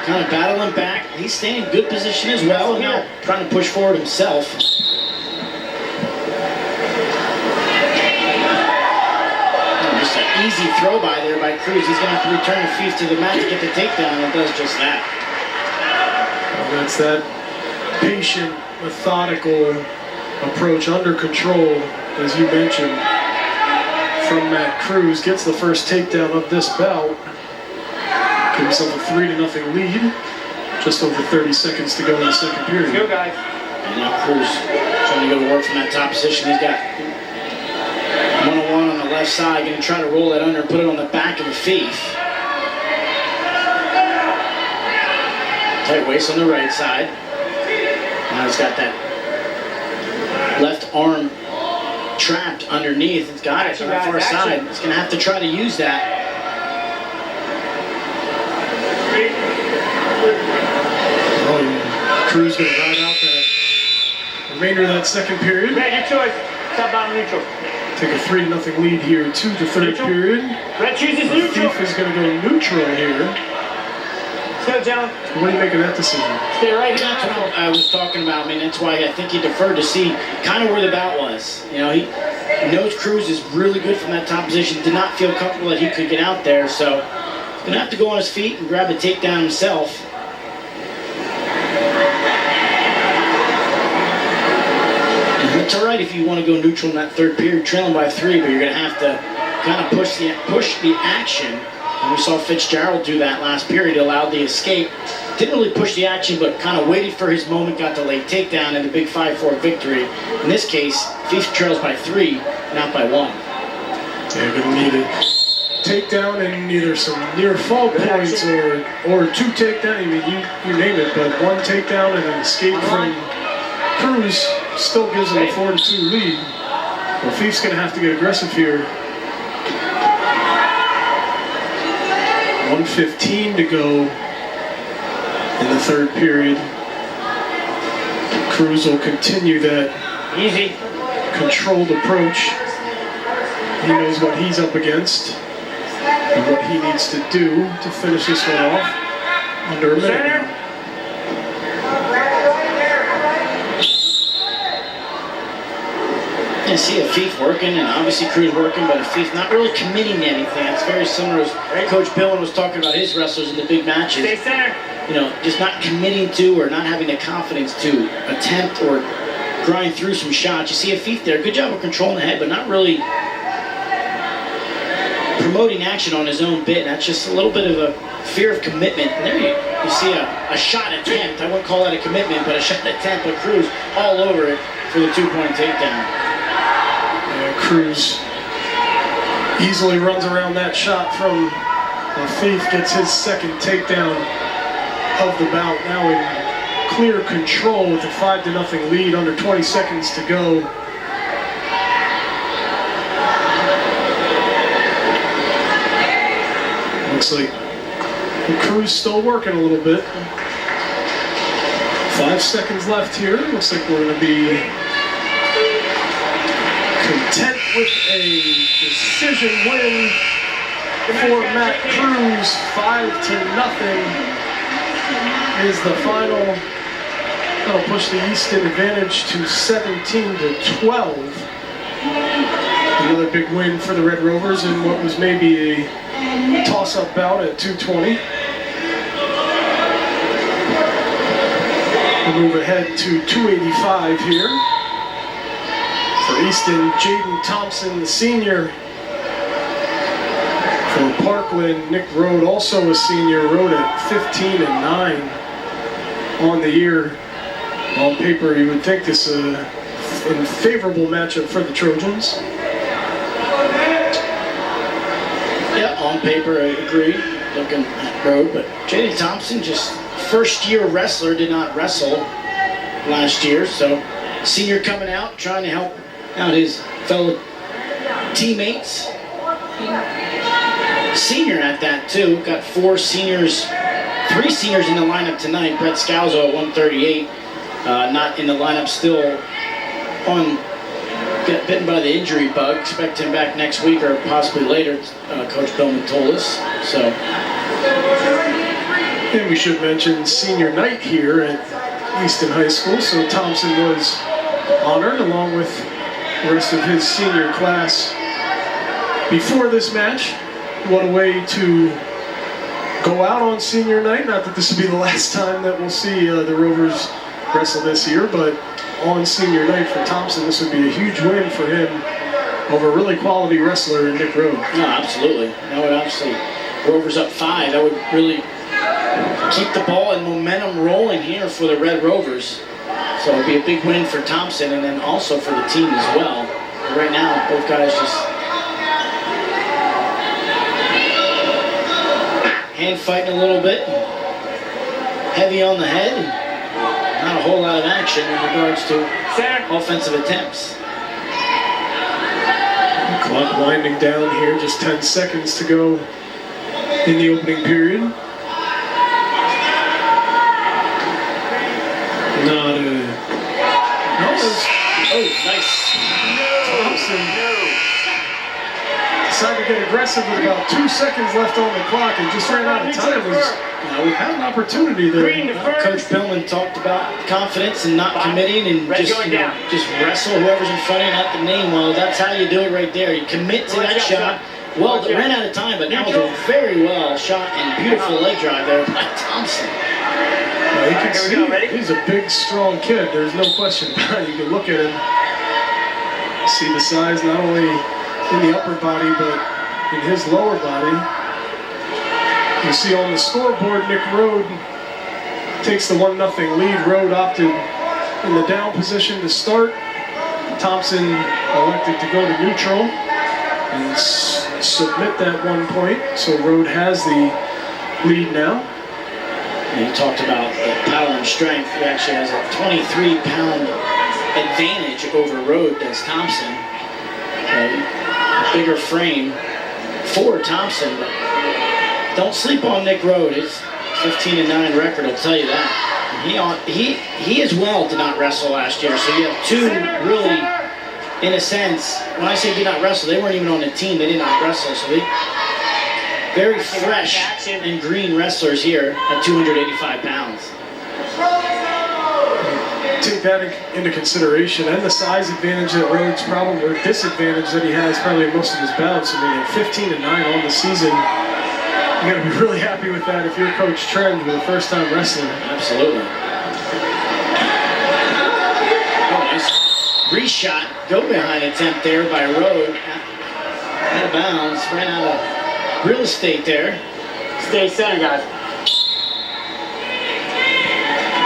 Kind of battling back. He's staying in good position as well. And now trying to push forward himself. Just an easy throw by there by Cruz. He's going to have to return Afif to the mat to get the takedown, and does just that. Well, that's that patient, methodical approach, under control, as you mentioned, from Matt Cruz. Gets the first takedown of this bout. Give himself a 3-0 lead. Just over 30 seconds to go in the second period. Let's go, guys. And now Cruz trying to go to work from that top position. He's got 101 on the left side. Going to try to roll that under and put it on the back of the Afif. Tight waist on the right side. Now he's got that left arm trapped underneath. It's got it on the far side. He's going to have to try to use that. Oh, yeah. Cruz going to ride out that remainder of that second period. Red, your choice. Top, bottom, neutral. Take a 3-0 lead here to the third period. Red chooses neutral. Afif is going to go neutral here. Let's go, John. What do you make of that decision? Stay right here. That's what I was talking about. I mean, that's why I think he deferred to see kind of where the bout was. You know, he knows Cruz is really good from that top position. Did not feel comfortable that he could get out there, so he's going to have to go on his feet and grab the takedown himself. It's all right if you want to go neutral in that third period, trailing by 3, but you're going to have to kind of push the action. And we saw Fitzgerald do that last period, allowed the escape. Didn't really push the action, but kind of waited for his moment, got the late takedown, and a big 5-4 victory. In this case, Fife trails by 3, not by 1. Yeah, going to need a takedown and either some near fall points or 2 takedowns. I mean, you name it, but 1 takedown and an escape from Cruz still gives them a 4-2 lead. Well, Fife's going to have to get aggressive here. 1:15 to go in the third period. Cruz will continue that Easy. controlled approach. He knows what he's up against and what he needs to do to finish this one off under a minute. Center. You see a Fife working, and obviously Cruz working, but a Fife not really committing to anything. It's very similar as Coach Billin was talking about his wrestlers in the big matches. Stay center. You know, just not committing to or not having the confidence to attempt or grind through some shots. You see a Fife there, good job of controlling the head, but not really promoting action on his own bit. That's just a little bit of a fear of commitment. And there you see a shot attempt. I wouldn't call that a commitment, but a shot attempt, but Cruz all over it for the 2-point takedown. Cruz easily runs around that shot from Fife, gets his second takedown of the bout. Now in clear control with a 5-0 lead, under 20 seconds to go. Looks like Cruz still working a little bit. 5 seconds left here. Looks like we're going to be content with a decision win for Matt Cruz. 5-0 is the final. That'll push the Easton advantage to 17-12. Another big win for the Red Rovers in what was maybe a toss-up bout at 220. We'll move ahead to 285 here. For Easton, Jaden Thompson, the senior. For Parkland, Nick Rode, also a senior, Rode at 15-9 on the year. On paper, you would think this is a favorable matchup for the Trojans. Yeah, on paper, I agree. Looking at Rode, but Jaden Thompson, just first-year wrestler, did not wrestle last year, so senior coming out, trying to help out his fellow teammates. Senior at that too. Got 3 seniors in the lineup tonight. Brett Scalzo at 138, not in the lineup still. Got bitten by the injury bug. Expect him back next week or possibly later. Coach Billman told us. So. And we should mention senior night here at Easton High School. So Thompson was honored along with the rest of his senior class before this match. What a way to go out on senior night. Not that this will be the last time that we'll see the Rovers wrestle this year, but on senior night for Thompson, this would be a huge win for him over a really quality wrestler in Nick Rode. No, absolutely. That would obviously, Rovers up 5. That would really keep the ball and momentum rolling here for the Red Rovers. So it'll be a big win for Thompson and then also for the team as well. But right now, both guys just hand fighting a little bit. Heavy on the head. Not a whole lot of action in regards to offensive attempts. Clock winding down here, just 10 seconds to go in the opening period. Not a... No, oh, nice. Thompson decided to get aggressive with about 2 seconds left on the clock and just ran out of time. We had an opportunity there. Coach Billman talked about confidence and not committing and just wrestle whoever's in front of you, not the name. Well, that's how you do it right there. You commit to that shot. Well, it ran out of time, but that was a very well shot and beautiful leg drive there by Thompson. You can see he's a big, strong kid. There's no question about it. You can look at him. See the size not only in the upper body, but in his lower body. You see on the scoreboard, Nick Rode takes the 1-0 lead. Rode opted in the down position to start. Thompson elected to go to neutral and submit that 1 point. So Rode has the lead now. And you talked about power and strength. He actually has a 23-pound advantage over Rode, does Thompson. A bigger frame for Thompson, but don't sleep on Nick Rode. His 15-9 record will tell you that. He as well did not wrestle last year, so you have two really, in a sense, when I say did not wrestle, they weren't even on the team, they did not wrestle, so they very fresh and green wrestlers here at 285 pounds. Take that into consideration, and the size advantage that Rhodes probably, or disadvantage that he has probably in most of his bouts. I mean, at 15-9 on the season, you got to be really happy with that if you're Coach Trend with a first-time wrestler. Absolutely. Oh, nice reshot, go behind attempt there by Rode. Out of bounds, ran out of real estate there. Stay center, guys.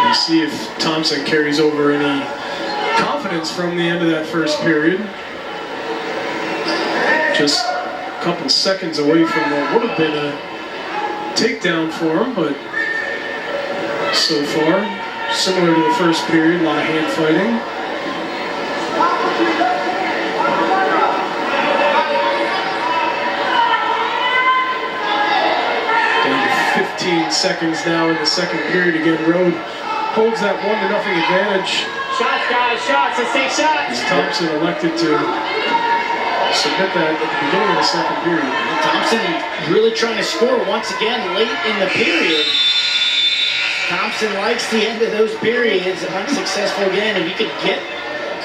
We'll see if Thompson carries over any confidence from the end of that first period. Just a couple seconds away from what would have been a takedown for him, but so far, similar to the first period, a lot of hand fighting. Down to 15 seconds now in the second period. Again, Rode holds that 1-0 advantage. Shots, guys, shots. Let's take shots. Thompson elected to submit that at the beginning of the second period. Thompson really trying to score once again late in the period. Thompson likes the end of those periods. Unsuccessful again. If you could get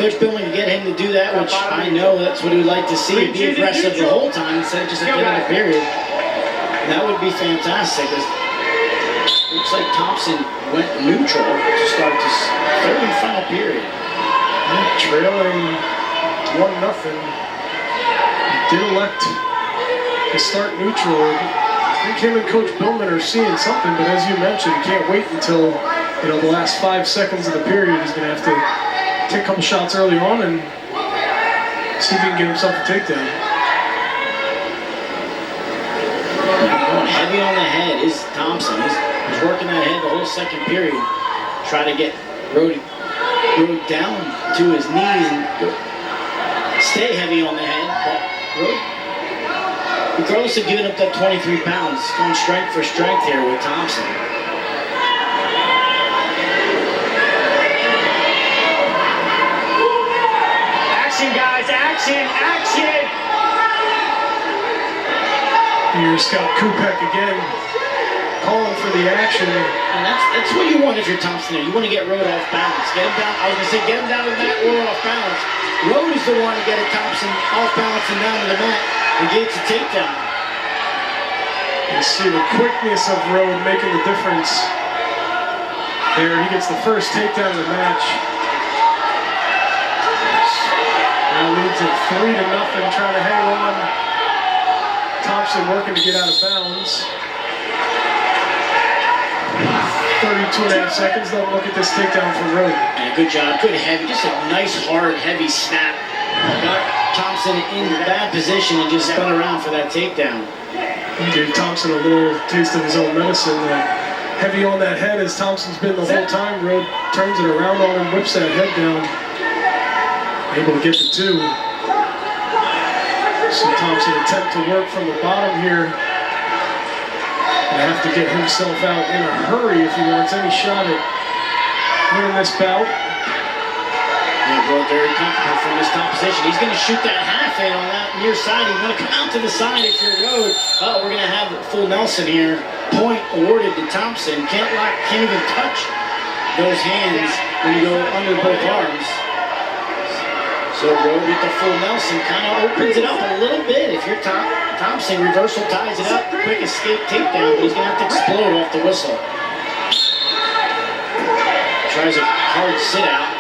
Coach Billman to get him to do that, which I know that's what he would like to see, be aggressive the whole time instead of just at the end of the period, that would be fantastic. Looks like Thompson went neutral to start this third and final period. Trailing 1-0. Did elect to start neutral. I think him and Coach Billman are seeing something, but as you mentioned, you can't wait until the last 5 seconds of the period. He's going to have to take a couple shots early on and see if he can get himself a takedown. Going heavy on the head is Thompson. He's working that head the whole second period. Try to get Rode down to his knees and stay heavy on the head. But Rode, regardless of giving up that 23 pounds, going strength for strength here with Thompson. Action, guys, action, action! Here's Scott Kupek again, calling for the action. And that's what you want if you're Thompson there. You want to get Rode off balance. Get him down, I was going to say, get him down to the mat or off balance. Rode is the one to get a Thompson off balance and down to the mat and get a takedown. You see the quickness of Rode making the difference. There, he gets the first takedown of the match. Now leads it 3-0, trying to hang on. Thompson working to get out of bounds. 32.5 seconds. Let look at this takedown from Rode. And good job, good heavy, just a nice hard heavy snap. Got Thompson in bad position and just spun around for that takedown. Gave Thompson a little taste of his own medicine. Heavy on that head as Thompson's been the whole time. Rode turns it around on him, whips that head down. Able to get the 2. So Thompson attempt to work from the bottom here. Gonna have to get himself out in a hurry if he wants any shot at winning this bout. Yeah, Rode very comfortable from this top position. He's going to shoot that half in on that near side. He's going to come out to the side if you're Rode. Oh, we're going to have full Nelson here. Point awarded to Thompson. Can't even touch those hands when you go under both arms. So Rode with the full Nelson kind of opens it up a little bit. If you're Thompson, reversal ties it up. Quick escape takedown, but he's going to have to explode off the whistle. Tries a hard sit out.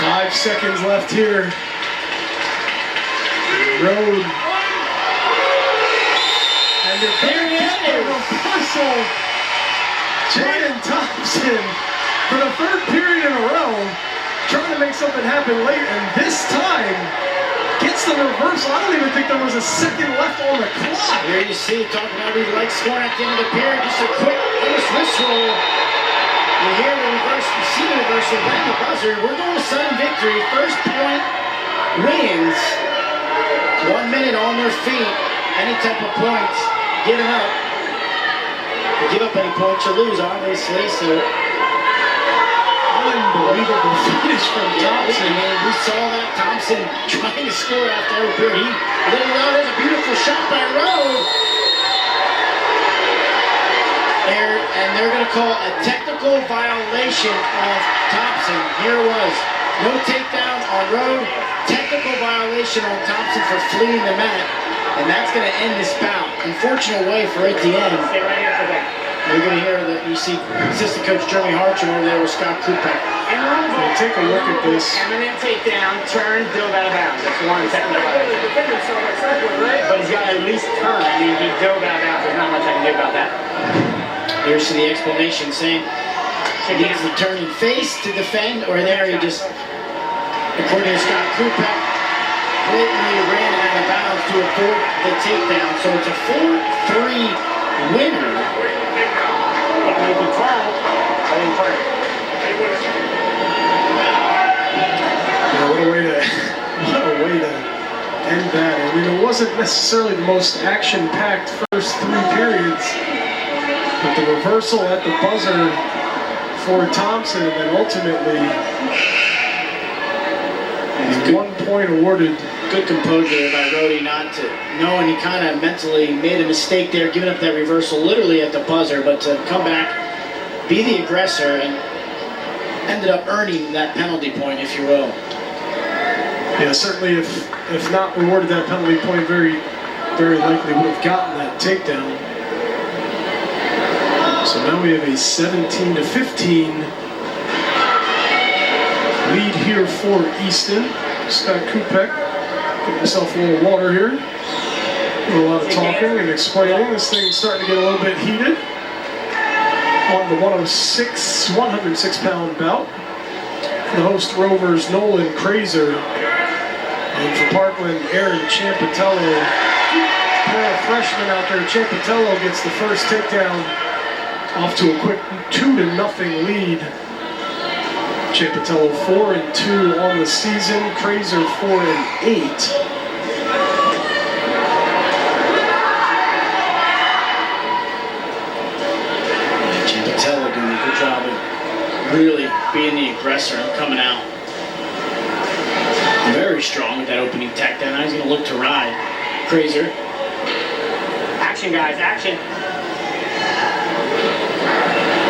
5 seconds left here. Road. And your reversal. Jaden Thompson for the 3rd period in a row, trying to make something happen late, and this time gets the reversal. I don't even think there was a second left on the clock. Here you see, talking about he likes scoring at the end of the period, just a quick wrist roll. You hear the reversal, you see the reversal, then the buzzer. We're going to sudden victory. First point wins. 1 minute on their feet. Any type of points given up. You give up any points, you lose, obviously. So unbelievable finish from Thompson. We saw that Thompson trying to score after every period. There's a beautiful shot by Rowe. And they're going to call a technical violation of Thompson. Here it was. No takedown on Rowe. Technical violation on Thompson for fleeing the mat. And that's going to end this bout. Unfortunate way for it to end. Stay right here for that. You're going to hear that you see assistant coach Jeremy Hartram over there with Scott Kupek. And on the ball. Take a look at this. Eminent takedown, turn, dove out of bounds. That's one technical violation. But he's got to at least turn. I mean, he dove out of bounds. There's not much I can do about that. Here's the explanation saying he needs to turn and face to defend, or there he just, according to Scott Kupek, blatantly ran out of bounds to avoid the takedown. So it's a 4-3 winner. Yeah, maybe turn. I didn't turn. Yeah, what a way to end that. I mean, it wasn't necessarily the most action-packed first 3 periods, but the reversal at the buzzer for Thompson, and then ultimately, and 1 point awarded. Good composure by Rhodey not to know, and he kind of mentally made a mistake there, giving up that reversal literally at the buzzer, but to come back, be the aggressor, and ended up earning that penalty point, if you will. Yeah, certainly if not rewarded that penalty point, very, very likely would have gotten that takedown. So now we have a 17-15 lead here for Easton. Scott Kupek, get himself a little water here. A lot of talking and explaining. This thing's starting to get a little bit heated. On the 106-pound bout. The host Rovers, Nolan Kraser. And for Parkland, Aaron Champatello. Pair of freshmen out there. Champatello gets the first takedown. Off to a quick 2-0 lead. Champatello 4-2 on the season. Kraser 4-8. Champatello doing a good job of really being the aggressor and coming out very strong with that opening takedown. Now he's going to look to ride Kraser. Action, guys, action.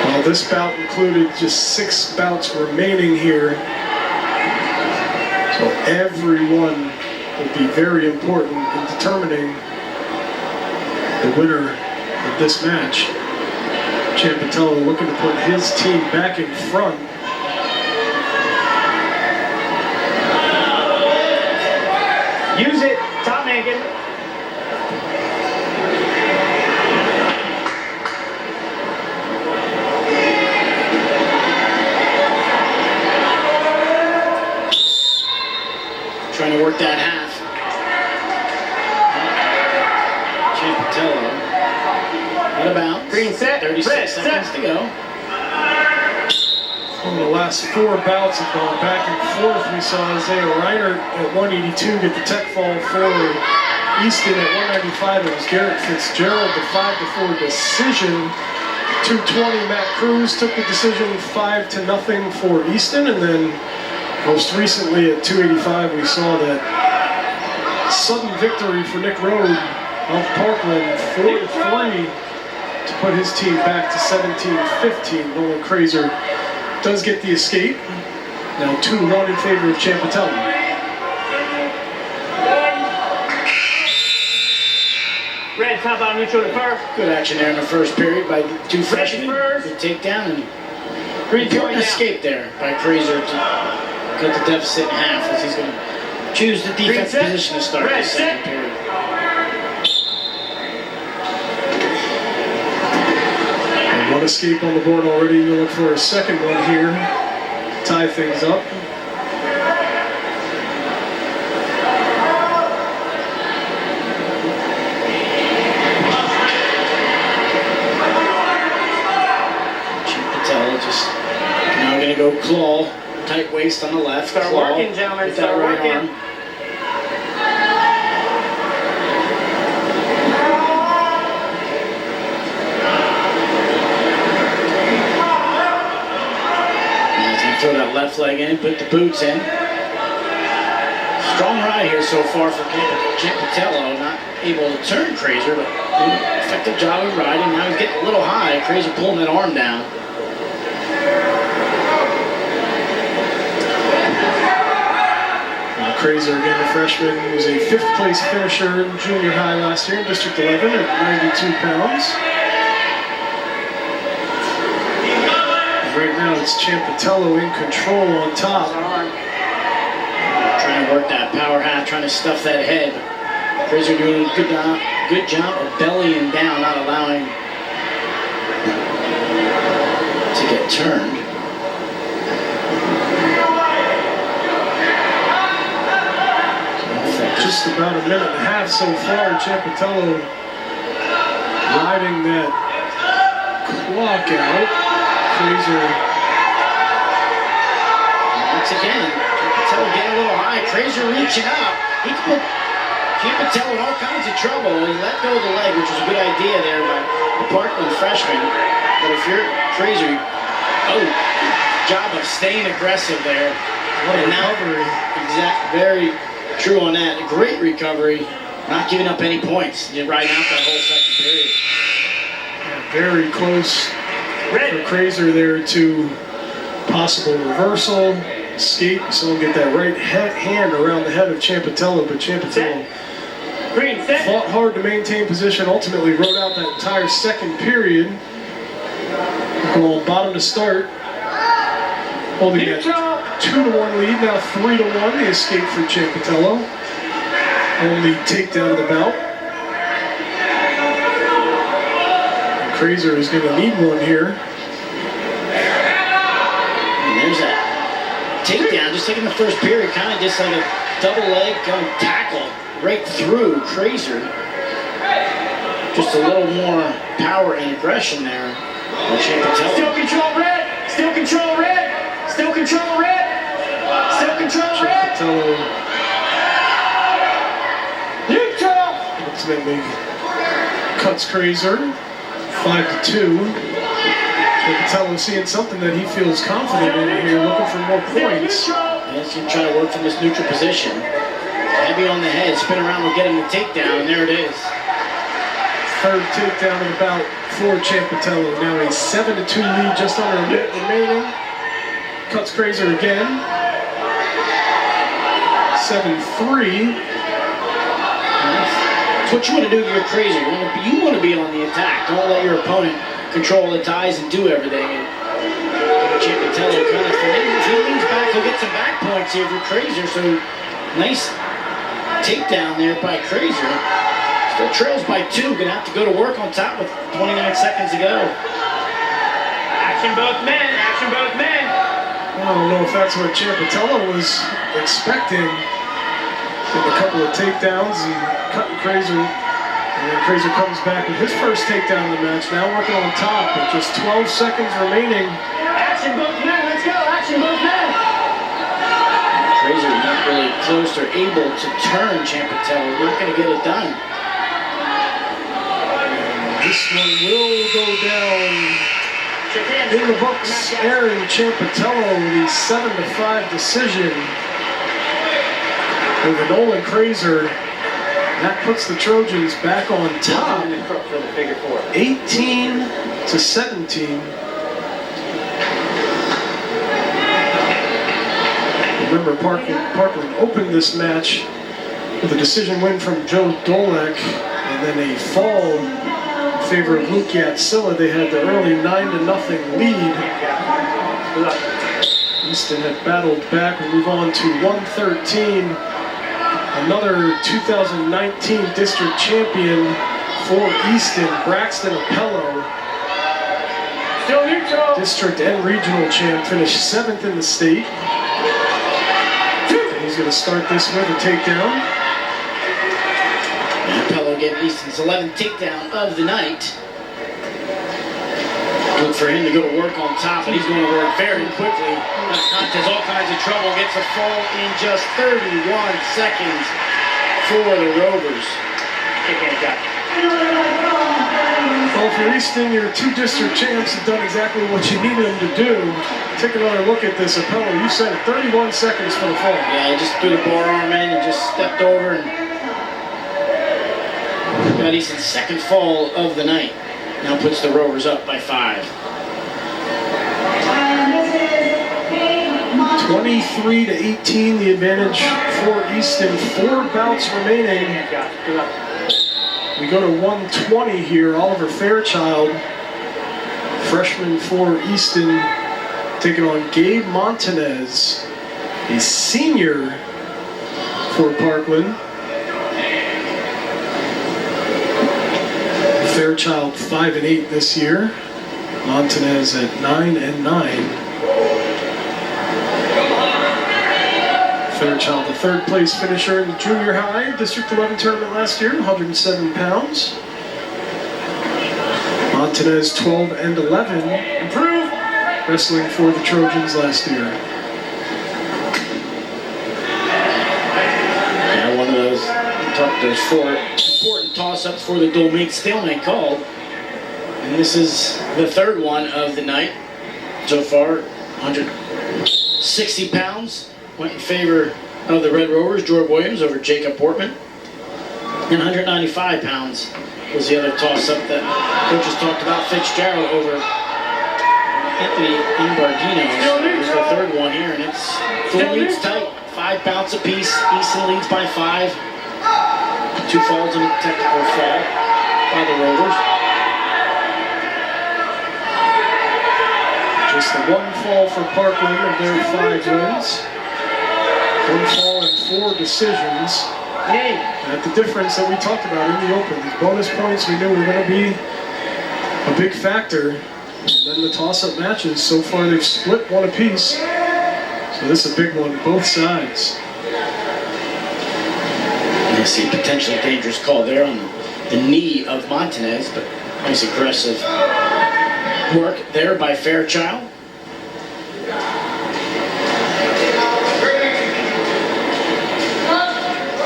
Well, this bout included just 6 bouts remaining here. So everyone will be very important in determining the winner of this match. Champatello looking to put his team back in front. Use it. Top man, get it. Trying to work that half. Champatello. Out of bounds. Green set. 36 seconds to go. The last 4 bouts have gone back and forth. We saw Isaiah Reiner at 182 get the tech fall for Easton at 195. It was Garrett Fitzgerald, the 5-4 decision. 220, Matt Cruz took the decision 5-0 for Easton, and then most recently at 285 we saw that sudden victory for Nick Road of Parkland, 4-3 to put his team back to 17-15. Nolan Kraser does get the escape. Now 2-1 in favor of Champatello. Red, top out, neutral to first. Good action there in the first period by the 2 freshmen. first. Good takedown and Green important going down. escape there by Kraser to cut the deficit in half as he's going to choose the defensive position to start the second period. And one escape on the board already. You look for a second one here. Tie things up. Now we're going to go claw, tight waist on the left. Start claw working, gentlemen. with that Start right working. arm. Now he's going to throw that left leg in, put the boots in. Strong ride here so far for Ciampatello. Not able to turn Crazer, but doing an effective job of riding. Now he's getting a little high. Crazer pulling that arm down. Crazer, again, the freshman, was a 5th place finisher in junior high last year in District 11 at 92 pounds. Right now it's Ciampatello in control on top. Trying to work that power half, trying to stuff that head. Crazer doing a good job of bellying down, not allowing to get turned. Just about a minute and a half so far. Ciampatello riding that clock out. Crazer. Once again, Ciampatello getting a little high. Crazer reaching out. He can put Ciampatello in all kinds of trouble. He let go of the leg, which was a good idea there by the Parkland freshman. But if you're Crazer, job of staying aggressive there. What a recovery. Very true on that. A great recovery. Not giving up any points. You're riding out that whole second period. Yeah, very close for Crazer there to possible reversal, escape. So he'll get that right hand around the head of Ciampatello, but Ciampatello fought hard to maintain position, ultimately rode out that entire second period. Going bottom to start. Holding that 2-1 lead, now 3-1, the escape for Ciampatello. Only takedown of the bout. Crazer is going to need one here. And there's that takedown, just taking the first period, kind of just like a double leg kind of tackle right through Crazer. Just a little more power and aggression there for Ciampatello. Still control red! Still control red! Still control red! Still control red! Ciampatello ultimately cuts Crazer 5-2. Ciampatello seeing something that he feels confident in here, looking for more points. He's going to try to work from this neutral position. Heavy on the head, spin around, will get him the takedown, and there it is. Third takedown of the bout for Ciampatello. Now a 7-2 lead, just under a minute remaining. Cuts Crazer again. 7-3. That's what you want to do if you're Crazer. You want to be on the attack. Don't let your opponent control the ties and do everything. And Ciampatello kind of leans back. He'll get some back points here for Crazer. So nice takedown there by Crazer. Still trails by 2. Gonna have to go to work on top with 29 seconds to go. Action both men! Action both men! I don't know if that's what Ciampatello was expecting. With a couple of takedowns and cutting Crazer. And then Crazer comes back with his first takedown of the match. Now working on top with just 12 seconds remaining. Action both men! Let's go! Action both men! Crazer not really close or able to turn Ciampatello. Not going to get it done. And this one will go down in the books. Aaron Ciampatello, the 7-5 decision over Nolan Crazer. That puts the Trojans back on top. 18-17. Remember, Parkland opened this match with a decision win from Joe Dolek, and then a fall in favor of Luke Yatsilla. They had the early 9-0 lead. Easton had battled back. We move on to 113. Another 2019 district champion for Easton, Braxton Apello. Still neutral. District and regional champ, finished 7th in the state. And he's going to start this with a takedown. Apello gave Easton's 11th takedown of the night. Look for him to go to work on top, and he's going to work very quickly. Has all kinds of trouble, gets a fall in just 31 seconds for the Rovers. Kick in, Jack. Well, for Easton, your 2 district champs have done exactly what you needed them to do. Take another look at this. Apello, you said it, 31 seconds for the fall. Yeah, he just threw the bar arm in and just stepped over and got Easton's 2nd fall of the night. Now puts the Rovers up by 5. 23-18, the advantage for Easton. 4 bouts remaining. We go to 120 here. Oliver Fairchild, freshman for Easton, taking on Gabe Montanez, a senior for Parkland. Fairchild 5-8 this year. Montanez at 9-9. Fairchild, the 3rd place finisher in the junior high District 11 tournament last year, 107 pounds. Montanez 12-11. Improve. Wrestling for the Trojans last year. Yeah, one of those 4 important toss-ups for the dual meet stalemate called. And this is the 3rd one of the night. So far, 160 pounds went in favor of the Red Rovers, Jordan Williams over Jacob Portman. And 195 pounds was the other toss-up that coaches talked about, Fitzgerald over Anthony Imbardino. Here's the 3rd one here, and it's full leads tight. 5 bouts apiece. Easton leads by 5. 2 falls and a technical fall by the Rovers. Just the 1 fall for Parkland of their 5 wins. 1 fall and 4 decisions. At the difference that we talked about in the open. These bonus points we knew were going to be a big factor. And then the toss-up matches, so far they've split 1 apiece. So this is a big one, both sides. I see a potentially dangerous call there on the knee of Montanez, but nice aggressive work there by Fairchild.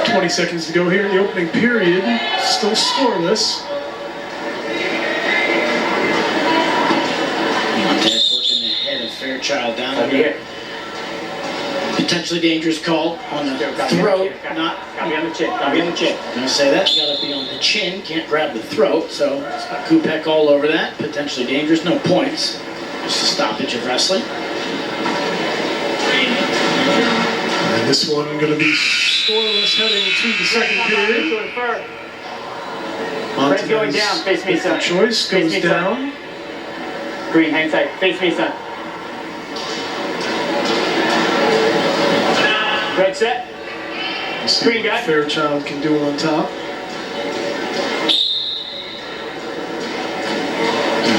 20 seconds to go here in the opening period. Still scoreless. Montanez working the head of Fairchild down here. Potentially dangerous call on the throat. Not Gotta be on the chin. Gotta be on the chin. I'm gonna say that. You gotta be on the chin. Can't grab the throat. So it's got Kupek all over that. Potentially dangerous. No points. Just a stoppage of wrestling. And this one going to be scoreless heading to the 2nd period. Fred's going down. Face me, son. Choice Face goes me, down. Son. Green, hang tight. Face me, son. Red set. Let's see Green what guy. Fairchild can do on top.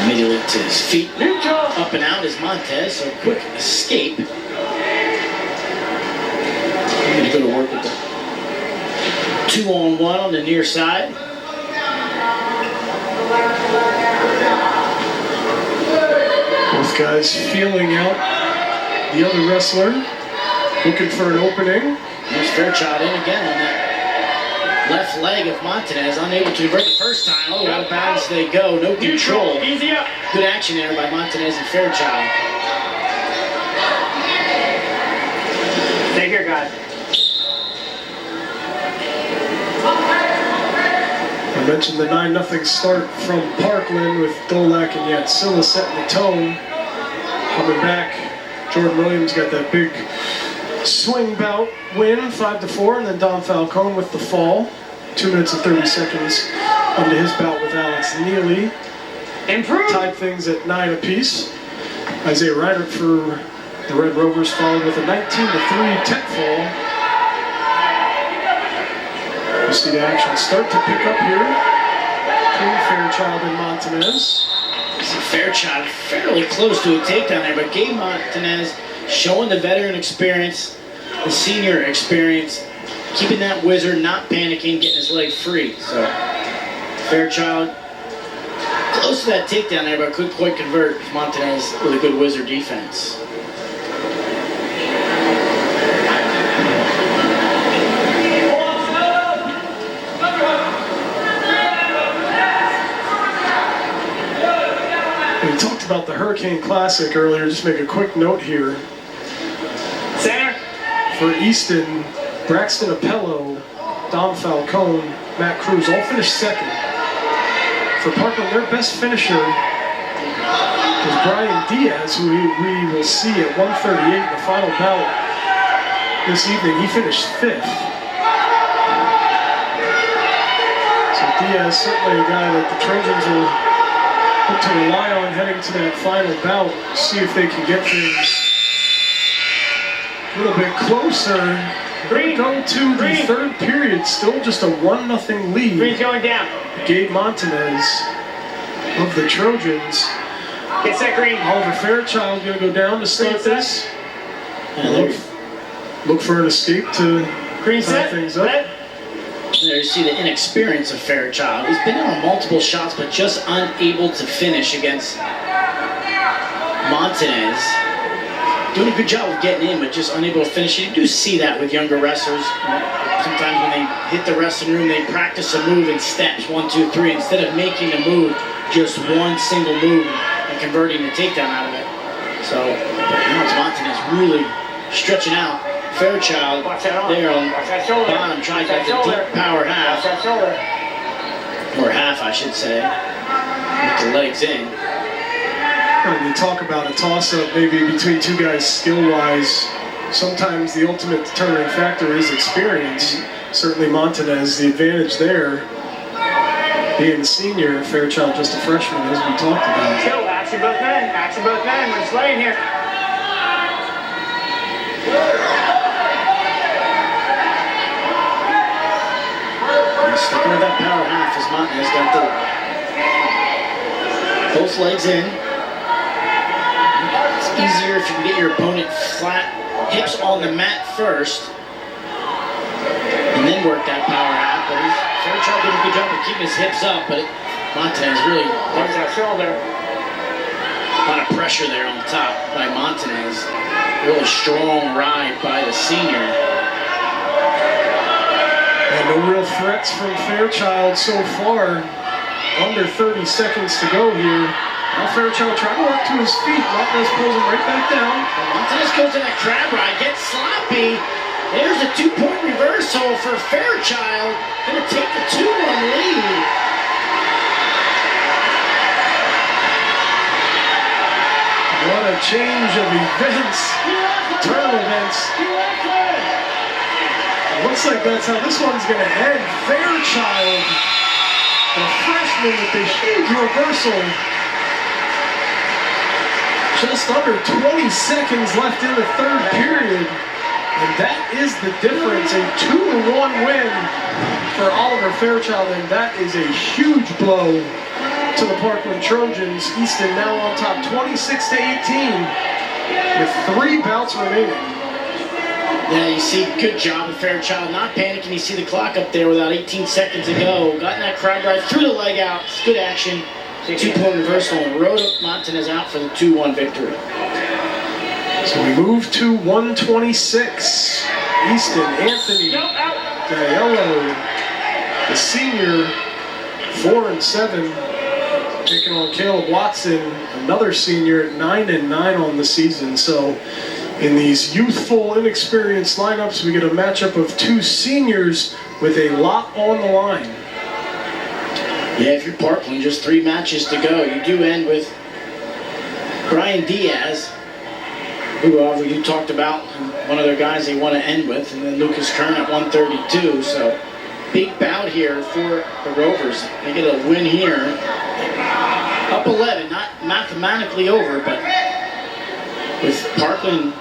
Immediately to his feet. Neutral. Up and out is Montez. So quick escape. I'm going to go to work with the 2-on-1 on the near side. Both guys feeling out the other wrestler, looking for an opening. There's Fairchild in again on that left leg of Montanez, unable to convert the first time. Oh, out of bounds they go. No control. Easy up. Good action there by Montanez and Fairchild. Stay here, guys. I mentioned the 9-0 start from Parkland with Dolak and Yatsila setting the tone. Coming back, Jordan Williams got that big swing bout win, 5-4, and then Don Falcone with the fall. 2 minutes and 30 seconds onto his bout with Alex Neely. Improve. Tied things at 9 apiece. Isaiah Reinert for The Red Rovers followed with a 19-3 tech fall. You see the action start to pick up here between Fairchild and Montanez. See Fairchild fairly close to a takedown there, but Gabe Montanez showing the veteran experience, the senior experience, keeping that wizard, not panicking, getting his leg free. So Fairchild close to that takedown there, but couldn't quite convert. Montanez with a good wizard defense. We talked about the Hurricane Classic earlier. Just make a quick note here. Center. For Easton, Braxton Apello, Dom Falcone, Matt Cruz all finished second. For Parkland, their best finisher was Brian Diaz, who we will see at 138 in the final bout this evening. He finished fifth. So Diaz, certainly a guy that the Trojans will look to rely on heading to that final bout, see if they can get things a little bit closer. We're going to go to the third period, still just a 1-0 lead. Green's going down. Gabe Montanez of the Trojans. Get set, Green. Oliver Fairchild going to go down to start this. Look for an escape to Green tie set. things up. Red. There you see the inexperience of Fairchild. He's been on multiple shots, but just unable to finish against Montanez. Doing a good job of getting in, but just unable to finish. You do see that with younger wrestlers. Sometimes when they hit the wrestling room, they practice a move in steps, 1, 2, 3, instead of making a move, just one single move and converting the takedown out of it. So, but now it's Montanez really stretching out. Fairchild there on bottom, trying to get the deep power half, or half I should say, with the legs in. When you talk about a toss-up maybe between two guys skill-wise, sometimes the ultimate determining factor is experience. Certainly Montanez, the advantage there, being a senior, Fairchild just a freshman, as we talked about. Chill, action both men, we're just laying here. Sticking with that power half as Montanez got both legs in. It's easier if you can get your opponent flat, hips on the mat first, and then work that power half. But Fairchild did a good job of keeping his hips up, but Montanez really, Watch that shoulder. a lot of pressure there on top by Montanez. Really strong ride by the senior. And no real threats from Fairchild so far. Under 30 seconds to go here. Now Fairchild trying to work to his feet. Montanez pulls him right back down. Montanez goes to that crab ride, gets sloppy. There's a 2-point reversal for Fairchild. Gonna take the 2-1 lead. What a change of events. Turn events. Looks like that's how this one's going to end. Fairchild, the freshman with the huge reversal. Just under 20 seconds left in the third period. And that is the difference. A 2-1 win for Oliver Fairchild. And that is a huge blow to the Parkland Trojans. Easton now on top 26-18 with 3 bouts remaining. Yeah, you see, good job of Fairchild, not panicking. You see the clock up there without 18 seconds to go. Got in that crab ride, threw the leg out. It's good action. 2-point reversal and rode up Montanez out for the 2-1 victory. So we move to 126. Easton, Anthony, Diallo, the senior, 4-7, taking on Caleb Watson, another senior, 9-9 on the season. So in these youthful, inexperienced lineups, we get a matchup of 2 seniors with a lot on the line. Yeah, if you're Parkland, just 3 matches to go. You do end with Brian Diaz, who you talked about, one of their guys they want to end with, and then Lucas Kern at 132. So big bout here for the Rovers. They get a win here. Up 11, not mathematically over, but with Parkland,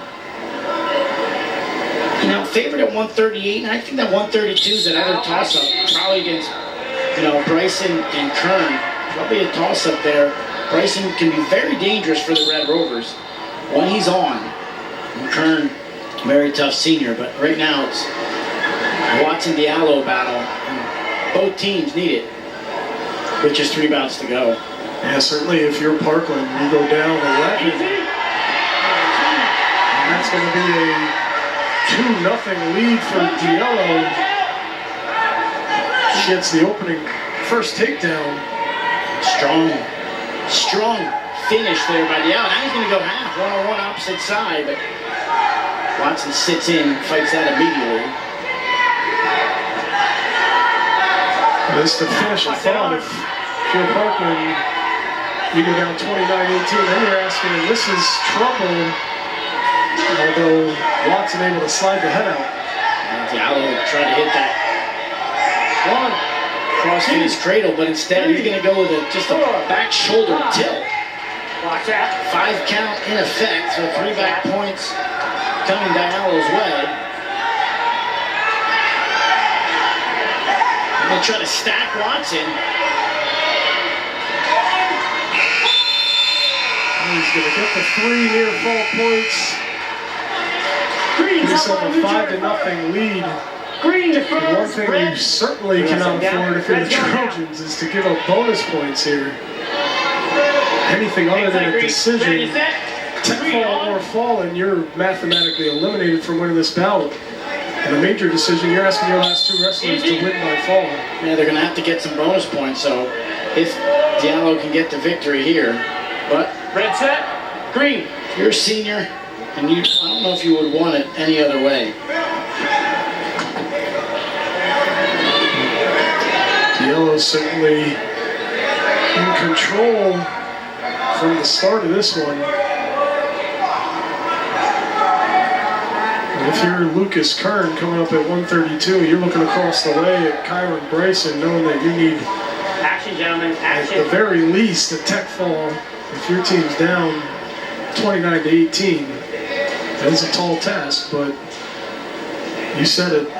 you know, favored at 138, and I think that 132 is another toss-up, probably against, you know, Bryson and Kern. Probably a toss-up there. Bryson can be very dangerous for the Red Rovers when he's on. And Kern, very tough senior, but right now it's Watson Diallo battle. And both teams need it, with just 3 bouts to go. Yeah, certainly if you're Parkland, you go down 11. And that's going to be a 2-0 lead for Diallo. He gets the opening first takedown. Strong finish there by Diallo. Now he's going to go half, one-on-one opposite side, but Watson sits in, fights that immediately. This to finish a thought. If you're Parkland, you go down 29-18, then you're asking, and this is trouble, although Watson able to slide the head out. And Diallo tried to hit that cross in his cradle, but instead he's going to go with just a back shoulder tilt. 5 count in effect, so 3 back points coming Diallo's way. I'm going to try to stack Watson. He's going to get the 3 near fall points. Give yourself a 5-0 lead. And one thing you certainly cannot afford if you're the Trojans is to give up bonus points here. Anything other than a decision, 10 fall or fall, and you're mathematically eliminated from winning this bout. In a major decision, you're asking your last 2 wrestlers to win by fall. Yeah, they're going to have to get some bonus points, so if Diallo can get the victory here. But Red set, green. If you're a senior, and I don't know if you would want it any other way. Diallo's certainly in control from the start of this one. And if you're Lucas Kern coming up at 132, you're looking across the way at Kyron Bryson, knowing that you need, action, gentlemen, action. At the very least, a tech fall if your team's down 29-18. That is a tall task, but you said it.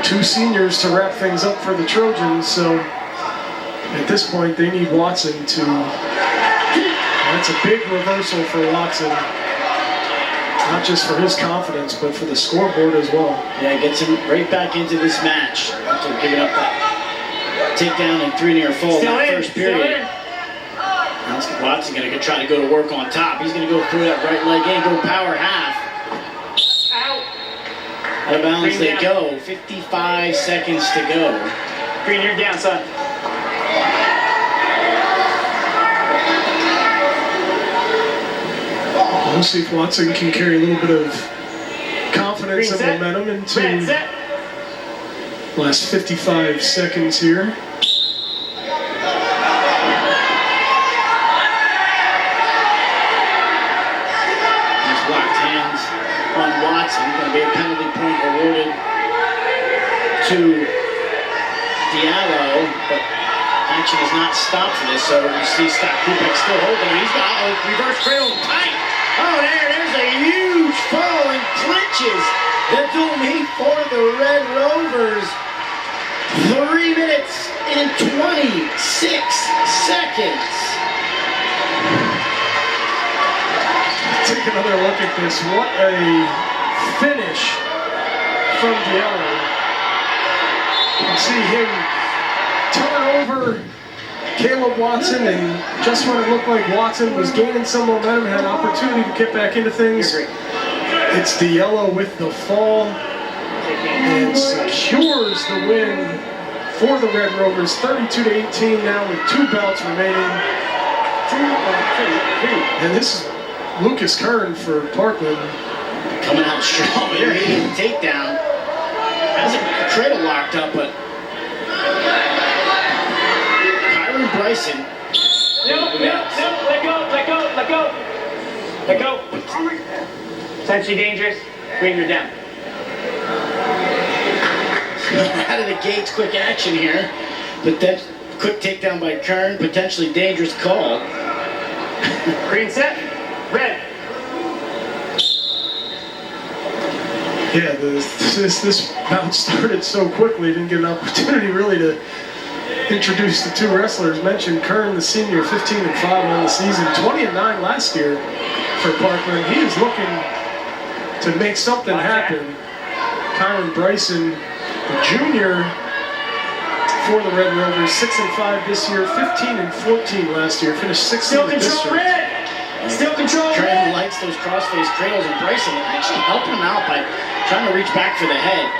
2 seniors to wrap things up for the Trojans, so at this point they need Watson to, that's a big reversal for Watson, not just for his confidence, but for the scoreboard as well. Yeah, it gets him right back into this match after giving up that takedown and 3 near fall in that first period. Now Watson's going to try to go to work on top. He's going to go through that right leg in, go power half. Out of bounds they go. 55 seconds to go. Green, you're down, son. We'll see if Watson can carry a little bit of confidence and momentum into the last 55 seconds here. On Watson, going to be a penalty point awarded to Diallo, but action is not stopped for this, so you see Scott Kupek still holding. He's got a reverse cradle tight. Oh, there's a huge fall and clinches the dual meet for the Red Rovers. 3 minutes and 26 seconds. Take another look at this. What a finish from Diallo. You can see him turn over Caleb Watson, and just when it looked like Watson was gaining some momentum, had an opportunity to get back into things, it's Diallo with the fall and secures the win for the Red Rovers, 32-18 now with 2 bouts remaining. And this is Lucas Kern for Parkland. Coming out strong and getting the takedown. Has a cradle locked up, but Kyron Bryson. No, let go. Potentially dangerous. Green, you're down. Out of the gates, quick action here. But that quick takedown by Kern, potentially dangerous call. Green set. Red. Yeah, this bout started so quickly, didn't get an opportunity really to introduce the two wrestlers mentioned. Kern, the senior, 15-5 on the season, 20-9 last year for Parkland. He is looking to make something happen. Kyron Bryson, the junior for the Red Rovers, 6-5 this year, 15-14 last year, finished 16th in district. Still control. Trent likes those crossface cradles, and Bryson actually helping him out by trying to reach back for the head.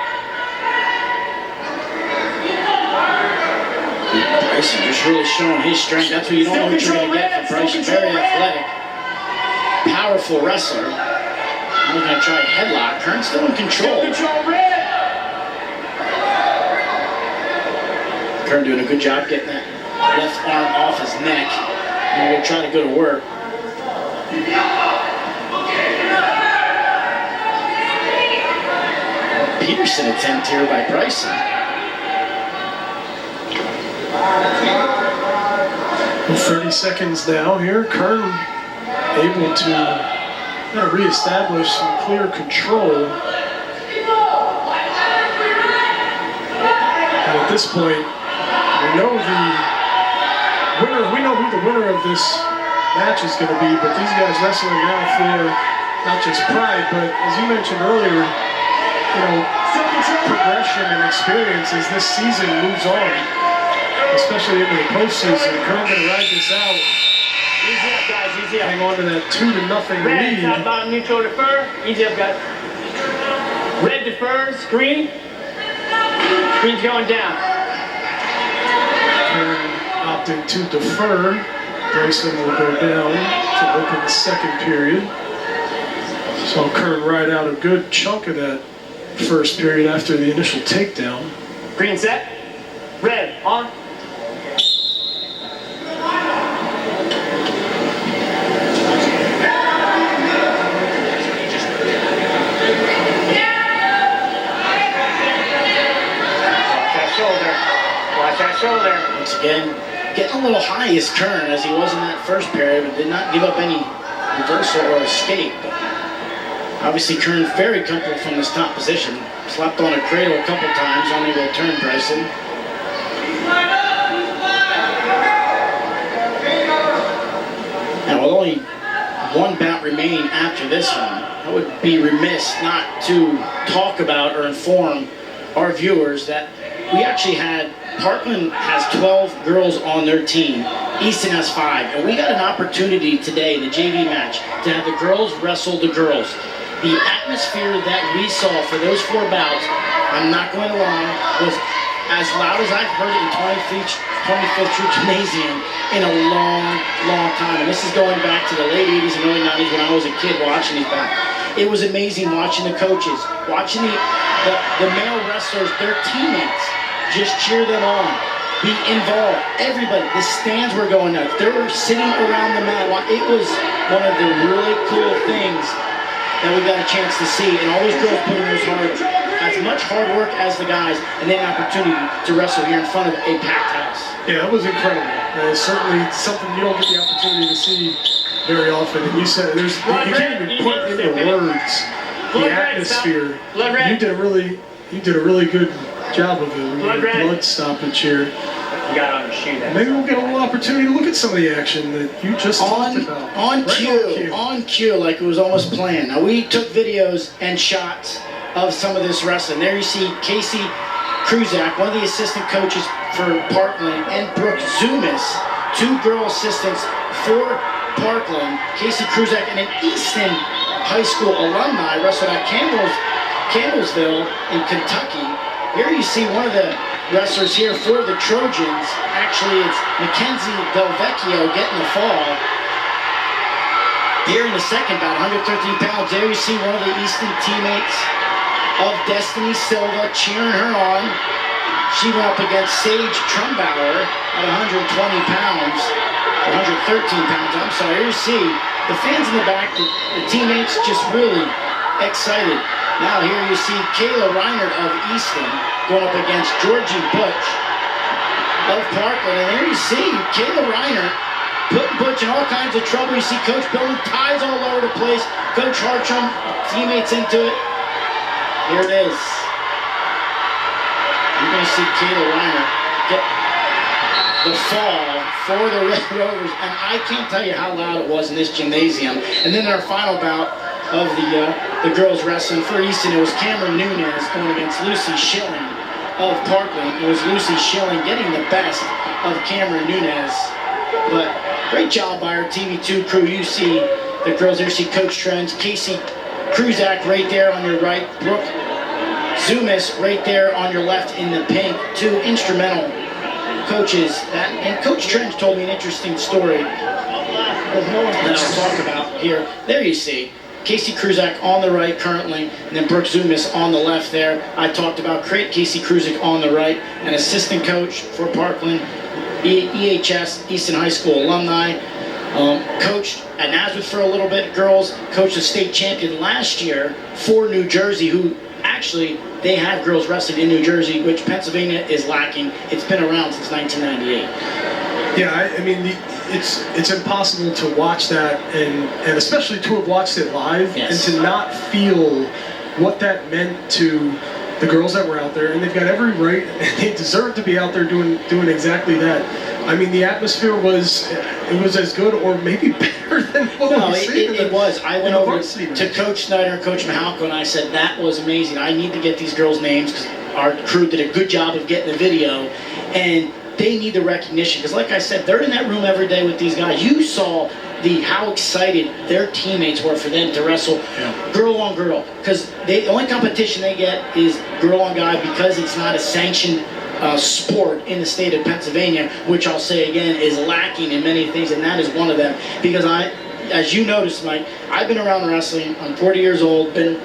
Bryson just really showing his strength. That's what you don't know what you're going to get from Bryson. Very athletic, powerful wrestler. Now he's going to try a headlock. Kern's still in control. Kern doing a good job getting that left arm off his neck. And we're going to try to go to work. Peterson attempt here by Bryson. 30 seconds now here. Kern able to kind of reestablish some clear control. And at this point, we know who the winner of this match is going to be, but these guys wrestling now for not just pride, but as you mentioned earlier, progression and experience as this season moves on, especially into the postseason. Kern going to ride this out. Easy up, guys, easy up. Hang on to that 2-0 Red, lead. top, bottom, neutral, defer. Easy up, guys. Red defers, screen. Screen's going down. Kern opting to defer. Bryson will go down to open the second period. So Kern ride out a good chunk of that first period after the initial takedown. Green set. Red, on. Watch that shoulder. Once again, getting a little high is Kern, as he was in that first period, but did not give up any reversal or escape. Obviously, Kern very comfortable from this top position. Slapped on a cradle a couple times, unable to turn Bryson. Now, with only one bout remaining after this one, I would be remiss not to talk about or inform our viewers that we actually had, Parkland has 12 girls on their team. Easton has 5. And we got an opportunity today in the JV match to have the girls wrestle the girls. The atmosphere that we saw for those 4 bouts, I'm not going to lie, was as loud as I've heard it in 25th Street Gymnasium in a long, long time. And this is going back to the late 80s and early 90s when I was a kid watching these bouts. It was amazing watching the coaches, watching the male wrestlers, their teammates, just cheer them on, be involved. Everybody, the stands were going nuts. They were sitting around the mat. It was one of the really cool things that we got a chance to see. And all those girls put in as much hard work as the guys, and then an opportunity to wrestle here in front of a packed house. Yeah, it was incredible. Certainly something you don't get the opportunity to see very often. And you said you can't even put into words the atmosphere. You did a really good job of it. Blood stoppage here. You got on your shoe there. Maybe we'll get a little opportunity to look at some of the action that you just talked about. On cue, like it was almost planned. Now we took videos and shots of some of this wrestling. There you see Casey Kruzak, one of the assistant coaches for Parkland, and Brooke Zumas, 2 girl assistants for Parkland. Casey Kruzak and an Easton High School alumni wrestled at Campbellsville in Kentucky. Here you see one of the wrestlers here for the Trojans. Actually, it's Mackenzie Del Vecchio getting the fall. Here in the second bout, 113 pounds. There you see one of the Easton teammates of Destiny Silva cheering her on. She went up against Sage Trumbauer at 120 pounds, 113 pounds, I'm sorry. Here you see the fans in the back, the teammates just really excited. Now here you see Kayla Reiner of Easton going up against Georgie Butch of Parkland. And there you see Kayla Reiner putting Butch in all kinds of trouble. You see Coach building ties all over the place. Coach Hartram, teammates into it. Here it is. You're going to see Kayla Reiner get the fall for the Red Rovers, and I can't tell you how loud it was in this gymnasium. And then our final bout of the girls wrestling for Easton, it was Cameron Nunez going against Lucy Schilling of Parkland. It was Lucy Schilling getting the best of Cameron Nunez. But great job by our TV2 crew. You see the girls there. You see Coach Trent, Casey Kruzak right there on your right, Brooke Zumis right there on your left in the pink. Two instrumental coaches. And Coach Trent told me an interesting story that I'll talk about here. There you see Casey Kruzak on the right currently, and then Brooke Zumis on the left there. I talked about Casey Kruzak on the right, an assistant coach for Parkland, EHS, Easton High School alumni. Coached at Nazareth for a little bit, girls. Coached a state champion last year for New Jersey, who actually, they have girls wrestling in New Jersey, which Pennsylvania is lacking. It's been around since 1998. Yeah, I mean, it's impossible to watch that, and especially to have watched it live, Yes. and to not feel what that meant to the girls that were out there. And they've got every right, and they deserve to be out there doing exactly that. I mean, the atmosphere was as good or maybe better than what we've seen. It was. I went over to match. Coach Snyder and Coach Mahalko, and I said, that was amazing. I need to get these girls' names because our crew did a good job of getting the video, and they need the recognition. Because like I said, they're in that room every day with these guys. You saw how excited their teammates were for them to wrestle girl on girl. Because the only competition they get is girl on guy, because it's not a sanctioned sport in the state of Pennsylvania, which I'll say again is lacking in many things, and that is one of them. Because as you noticed, Mike, I've been around wrestling. I'm 40 years old, been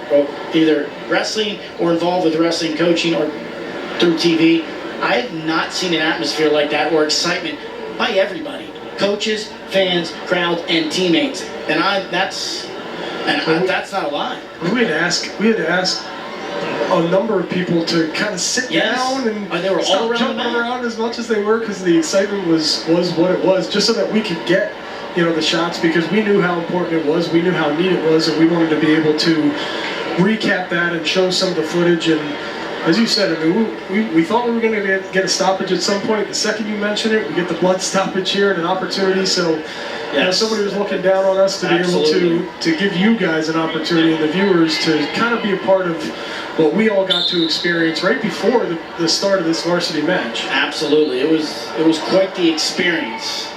either wrestling or involved with wrestling coaching or through TV. I have not seen an atmosphere like that or excitement by everybody, coaches, fans, crowds, and teammates. And that's not a lie. We had to ask a number of people to kind of sit down and they were all stop around jumping around as much as they were, because the excitement was what it was, just so that we could get the shots, because we knew how important it was, we knew how neat it was, and we wanted to be able to recap that and show some of the footage. And as you said, I mean, we thought we were going to get a stoppage at some point. The second you mention it, we get the blood stoppage here and an opportunity. So somebody was looking down on us to be able to give you guys an opportunity and the viewers to kind of be a part of what we all got to experience right before the start of this varsity match. Absolutely, it was quite the experience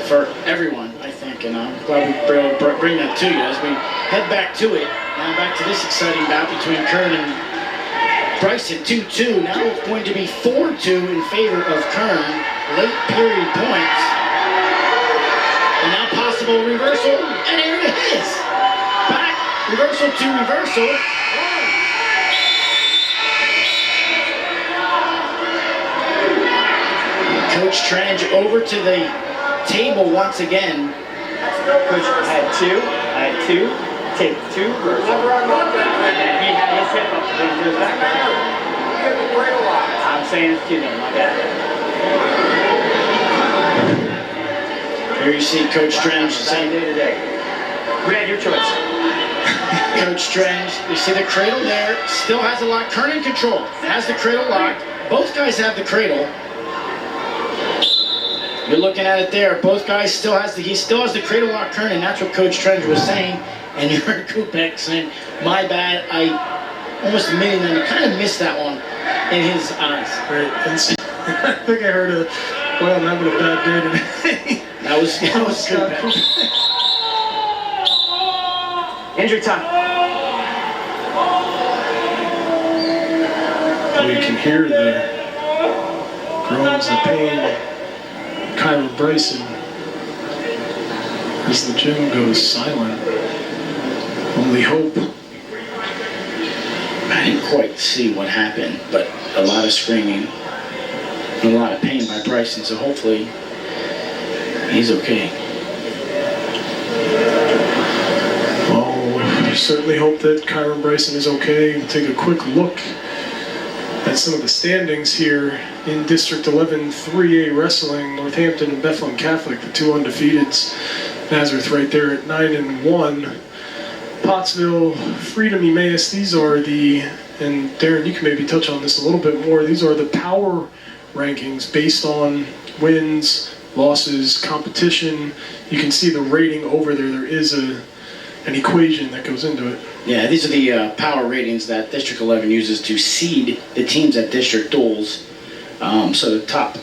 for everyone, I think, and I'm glad we were able to bring that to you as we head back to it. Now back to this exciting bout between Kern and Bryson. 2-2. Now it's going to be 4-2 in favor of Kern. Late period points. And now possible reversal. And here it is. Back. Reversal to reversal. Coach Trange over to the table once again. Coach I had two. Take two. And then he had his hip up, then he goes back. I'm saying it's two then, my bad. Here you see Coach Trange saying, Brad, your choice. Coach Trange, you see the cradle there, still has the lock. Kern in control, has the cradle locked. Both guys have the cradle. You're looking at it there. Both guys he still has the cradle lock, Kern, and that's what Coach Trange was saying. And you heard Kupek saying, my bad, I almost admitting that he kind of missed that one in his eyes. Right, and so, I think I heard well, I'm having a bad day today. That was Kupek. Injury time. You can hear the groans, the pain. Kyra Bryson, as the gym goes silent. Only hope. I didn't quite see what happened, but a lot of screaming and a lot of pain by Bryson, so hopefully he's okay. Well, we certainly hope that Kyra Bryson is okay. We'll take a quick look at some of the standings here in District 11 3A Wrestling. Northampton and Bethlehem Catholic, the two undefeateds. Nazareth right there at 9-1. Pottsville, Freedom, Emmaus, these are the and Darren, you can maybe touch on this a little bit more. These are the power rankings based on wins, losses, competition. You can see the rating over there. There is an equation that goes into it. Yeah, these are the power ratings that District 11 uses to seed the teams at district duels. So the top,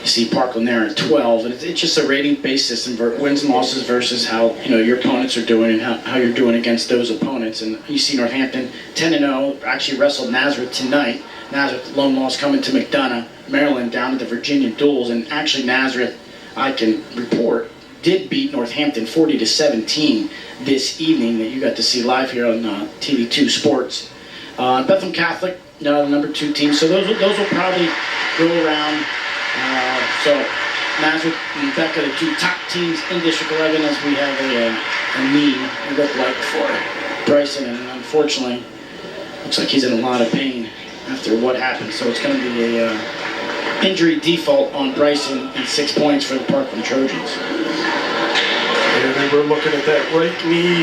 you see Parkland there at 12, and it's just a rating-based system for wins and losses versus how your opponents are doing and how you're doing against those opponents. And you see Northampton 10-0, actually wrestled Nazareth tonight. Nazareth lone loss coming to McDonough, Maryland, down to the Virginia duels, and actually Nazareth, I can report, did beat Northampton 40-17 this evening that you got to see live here on TV2 Sports. Bethlehem Catholic, number 2 team, so those will probably go around. So Nazareth and Becca, the 2 top teams in District 11, as we have a need, it looked like, for Bryson, and unfortunately, looks like he's in a lot of pain after what happened. So it's going to be a injury default on Bryson and 6 points for the Parkland Trojans. And then we're looking at that right knee,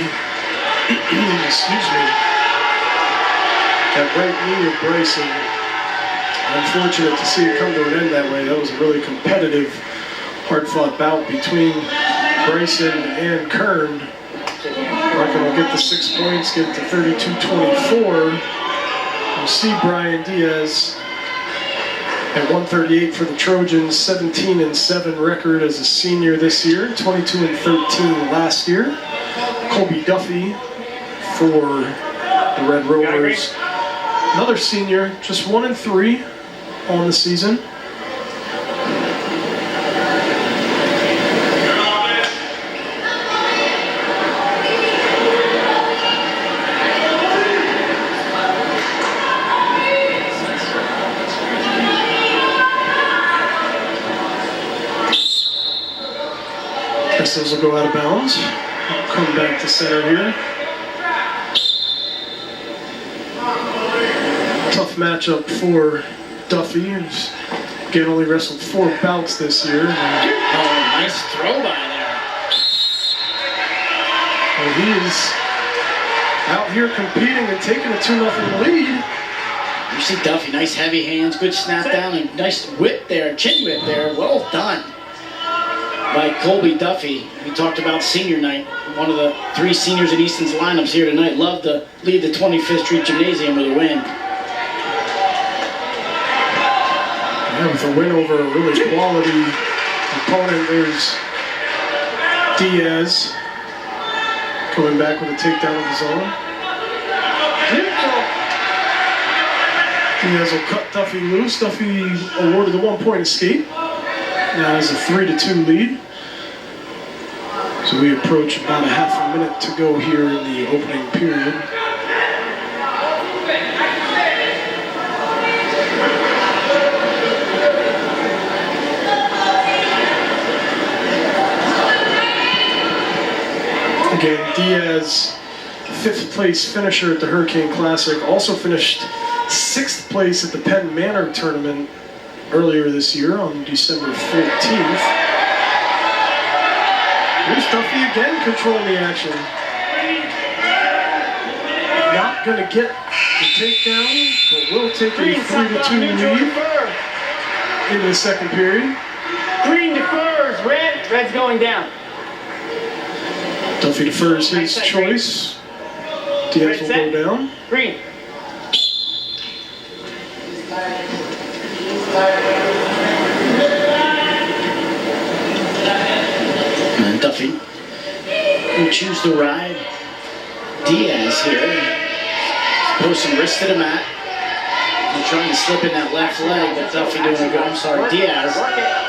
excuse me, that right knee of Bryson. Unfortunate to see it come to an end that way. That was a really competitive, hard-fought bout between Bryson and Kern. Parkland will get the 6 points, get it to 32-24. We'll see Brian Diaz at 138 for the Trojans, 17-7 record as a senior this year, 22-13 last year. Colby Duffy for the Red Rovers, another senior, just 1-3 on the season. Those will go out of bounds. Come back to center here. Tough matchup for Duffy, who's again only wrestled 4 bouts this year. Nice throw by there. And he is out here competing and taking a 2-0 lead. You see Duffy, nice heavy hands, good snap down, and nice whip there, chin whip there. Well done by Colby Duffy. We talked about senior night. One of the 3 seniors in Easton's lineups here tonight. Love to lead the 25th Street Gymnasium with a win. Yeah, with a win over a really quality opponent. There's Diaz coming back with a takedown of his own. Diaz will cut Duffy loose. Duffy awarded the 1-point escape. Now has a 3-2 lead. So we approach about a half a minute to go here in the opening period. Again, Diaz, 5th place finisher at the Hurricane Classic, also finished 6th place at the Penn Manor tournament earlier this year on December 14th. Here's Duffy again controlling the action. Not going to get the takedown, but will take a 3-2 lead in the second period. Green defers, red. Red's going down. Duffy defers his choice. Diaz will go down. Green. And Duffy will choose to ride Diaz here. Throw some wrist to the mat. And trying to slip in that left leg, but Duffy doing a good, Diaz,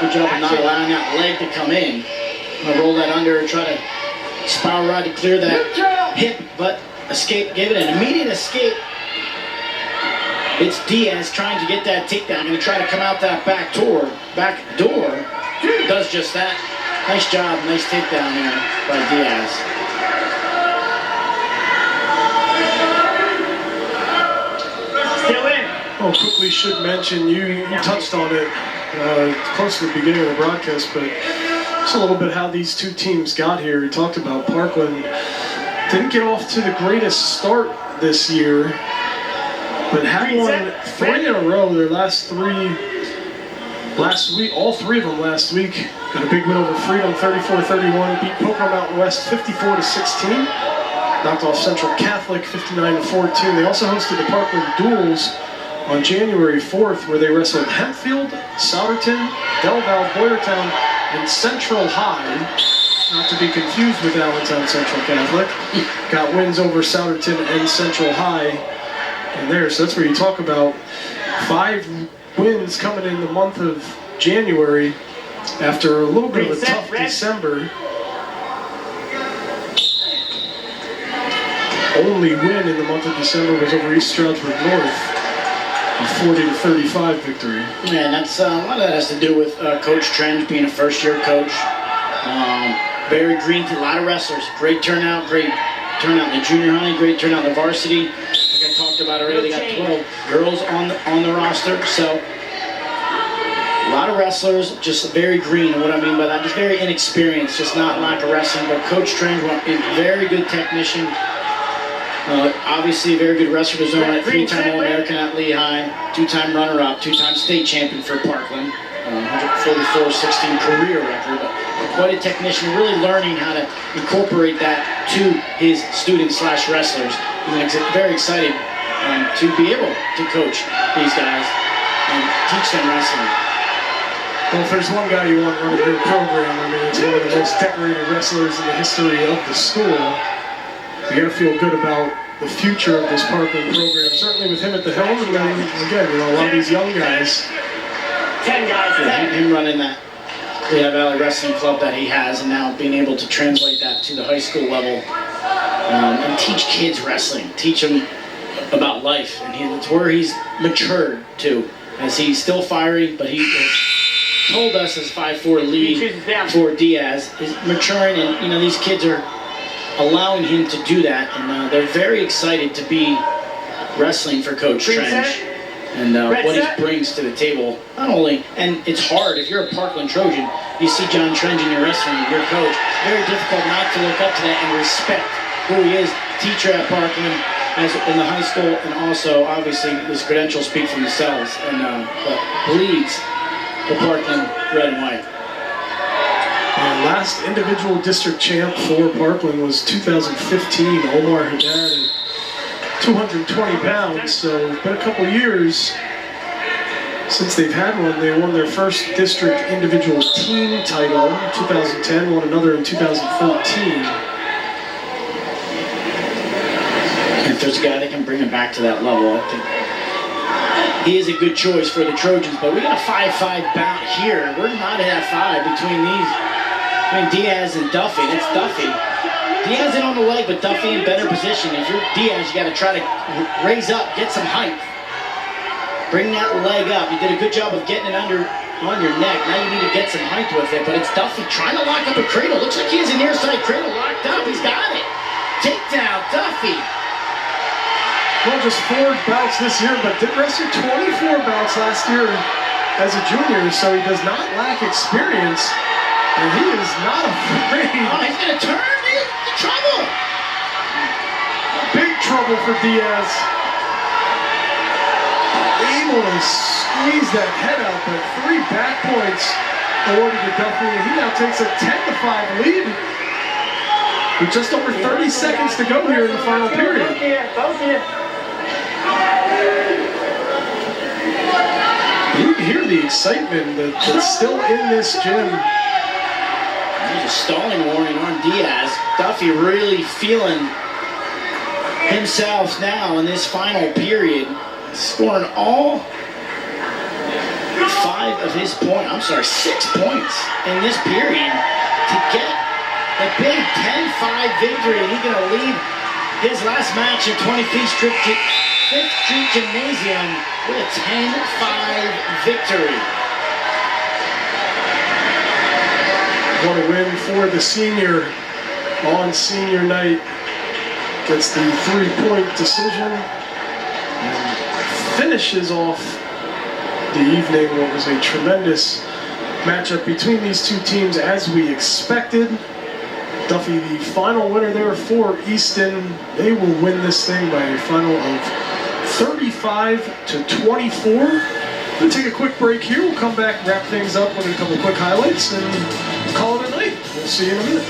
good job of not allowing that leg to come in. I'm gonna roll that under and try to spiral ride to clear that hip, but escape, give it an immediate escape. It's Diaz trying to get that takedown. Gonna try to come out that back door. Does just that. Nice job, nice takedown there by Diaz. Still in. Oh, quickly should mention, you touched on it close to the beginning of the broadcast, but just a little bit how these 2 teams got here. We talked about Parkland didn't get off to the greatest start this year, but had won 3 in a row. Their last three, last week, all 3 of them last week. Got a big win over Freedom, 34-31. Beat Pocono Mountain West, 54-16. Knocked off Central Catholic, 59-14. They also hosted the Parkland Duels on January 4th, where they wrestled Hempfield, Souderton, Del Val, Boyertown, and Central High. Not to be confused with Allentown Central Catholic. Got wins over Souderton and Central High in there. So that's where you talk about 5 wins coming in the month of January after a little bit of a tough December. Only win in the month of December was over East Stroudsburg North. A 40-35 victory. Yeah, and that's a lot of that has to do with Coach Trench being a first-year coach. Very green, a lot of wrestlers. Great turnout in the junior high, great turnout in the varsity. Like I talked about earlier, they got 12 girls on the roster. So a lot of wrestlers, just very green. And what I mean by that, just very inexperienced, just not lack of wrestling. But Coach Trench, a very good technician. Obviously a very good wrestler of his own, 3-time All-American at Lehigh, 2-time runner-up, 2-time state champion for Parkland, 144-16 career record, but quite a technician, really learning how to incorporate that to his students/wrestlers. He's very excited to be able to coach these guys and teach them wrestling. Well, if there's one guy you want running your program, I mean, it's one of the most decorated wrestlers in the history of the school. You got to feel good about the future of this Parkland program, certainly with him at the helm, and then again, a lot of these young guys. 10 guys. Yeah, him running that Lehigh Valley Wrestling Club that he has, and now being able to translate that to the high school level and teach kids wrestling, teach them about life, and it's where he's matured to, as he's still fiery, but he has told us as 5'4" lead for Diaz is maturing, and these kids are allowing him to do that, and they're very excited to be wrestling for Coach Trench and what he brings to the table. Not only, and it's hard if you're a Parkland Trojan, you see John Trench in your wrestling, your coach. Very difficult not to look up to that and respect who he is, teacher at Parkland, as in the high school, and also obviously his credentials speak for themselves, and bleeds the Parkland red and white. And last individual district champ for Parkland was 2015, Omar Haddad, at 220 pounds. So it's been a couple years since they've had one. They won their first district individual team title in 2010, won another in 2014. And if there's a guy that can bring him back to that level, I think he is a good choice for the Trojans. But we got a 5-5 bout here. We're not at 5 between Diaz and Duffy. That's Duffy. Diaz in on the leg, but Duffy in better position. If you're Diaz, you got to try to raise up, get some height. Bring that leg up. You did a good job of getting it on your neck. Now you need to get some height with it, but it's Duffy trying to lock up a cradle. Looks like he has a near side cradle locked up. He's got it. Takedown, Duffy. Well, just 4 bouts this year, but did wrestle 24 bouts last year as a junior, so he does not lack experience. And he is not afraid. Oh, he's going to turn. He's in trouble. Big trouble for Diaz. Able to squeeze that head out, but 3 back points awarded to Duffy. And he now takes a 10-5 lead with just over 30 seconds to go here in the final period. You can hear the excitement that's still in this gym. There's a stalling warning on Diaz. Duffy really feeling himself now in this final period. Scoring all 5 of his points, 6 points in this period to get a big 10-5 victory. And he's going to lead his last match at 25th Street Gymnasium with a 10-5 victory. What a win for the senior on senior night. Gets the 3-point decision and finishes off the evening. What was a tremendous matchup between these two teams, as we expected. Duffy, the final winner there for Easton. They will win this thing by a final of 35-24. We'll take a quick break here. We'll come back, wrap things up with a couple quick highlights, and call it a night. We'll see you in a minute.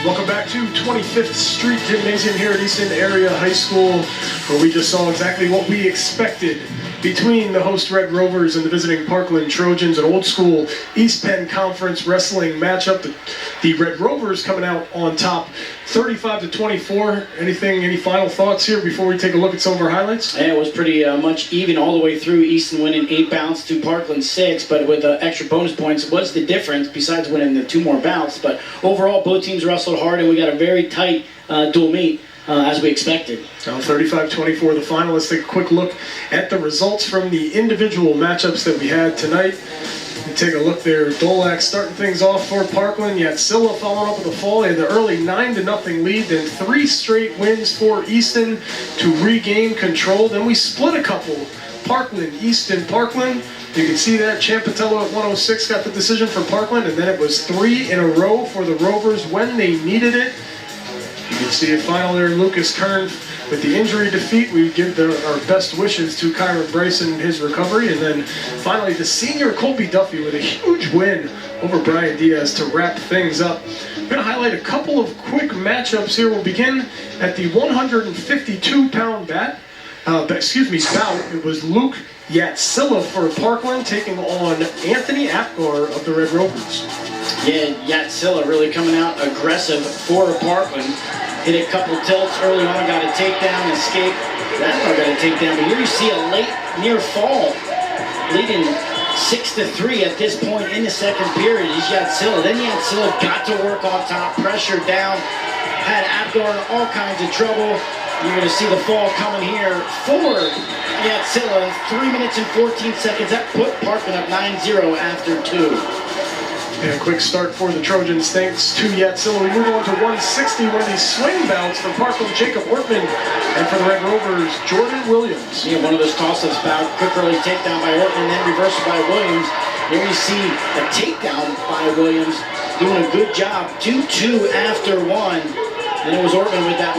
Welcome back to 25th Street Gymnasium here at Easton Area High School, where we just saw exactly what we expected between the host Red Rovers and the visiting Parkland Trojans, an old school East Penn Conference wrestling matchup. The Red Rovers coming out on top 35-24. Any final thoughts here before we take a look at some of our highlights? Yeah, it was pretty much even all the way through. Easton winning 8 bouts to Parkland 6, but with extra bonus points. What's the difference besides winning the 2 more bouts? But overall, both teams wrestled hard, and we got a very tight dual meet. As we expected. Now 35-24 the final. Let's take a quick look at the results from the individual matchups that we had tonight. And take a look there. Dolac starting things off for Parkland. Yatsila following up with a fall. They had the early 9-0 lead, then 3 straight wins for Easton to regain control. Then we split a couple. Parkland, Easton, Parkland. You can see that Champatello at 106 got the decision for Parkland, and then it was 3 in a row for the Rovers when they needed it. You can see a final there, Lucas Kern with the injury defeat. We give our best wishes to Kyron Bryson in his recovery. And then finally the senior Colby Duffy with a huge win over Brian Diaz to wrap things up. I'm going to highlight a couple of quick matchups here. We'll begin at the 152-pound bout. It was Luke Yatsila for Parkland taking on Anthony Apgar of the Red Rovers. Yeah, Yatsila really coming out aggressive for Parkland. Hit a couple tilts early on, got a takedown, escape. Apgar got a takedown, but here you see a late near fall, leading 6-3 at this point in the second period is Yatsila. Then Yatsila got to work on top, pressure down, had Apgar in all kinds of trouble. You're going to see the fall coming here for Yatsila. 3 minutes and 14 seconds. That put Parkland up 9-0 after 2. And a quick start for the Trojans thanks to Yatsila. We move on to 160, one of these swing bouts for Parkland, Jacob Ortman, and for the Red Rovers, Jordan Williams. Yeah, one of those toss-ups bout, quick early takedown by Ortman, then reversal by Williams. Here you see a takedown by Williams, doing a good job. 2-2 after 1. Then it was Ortman with that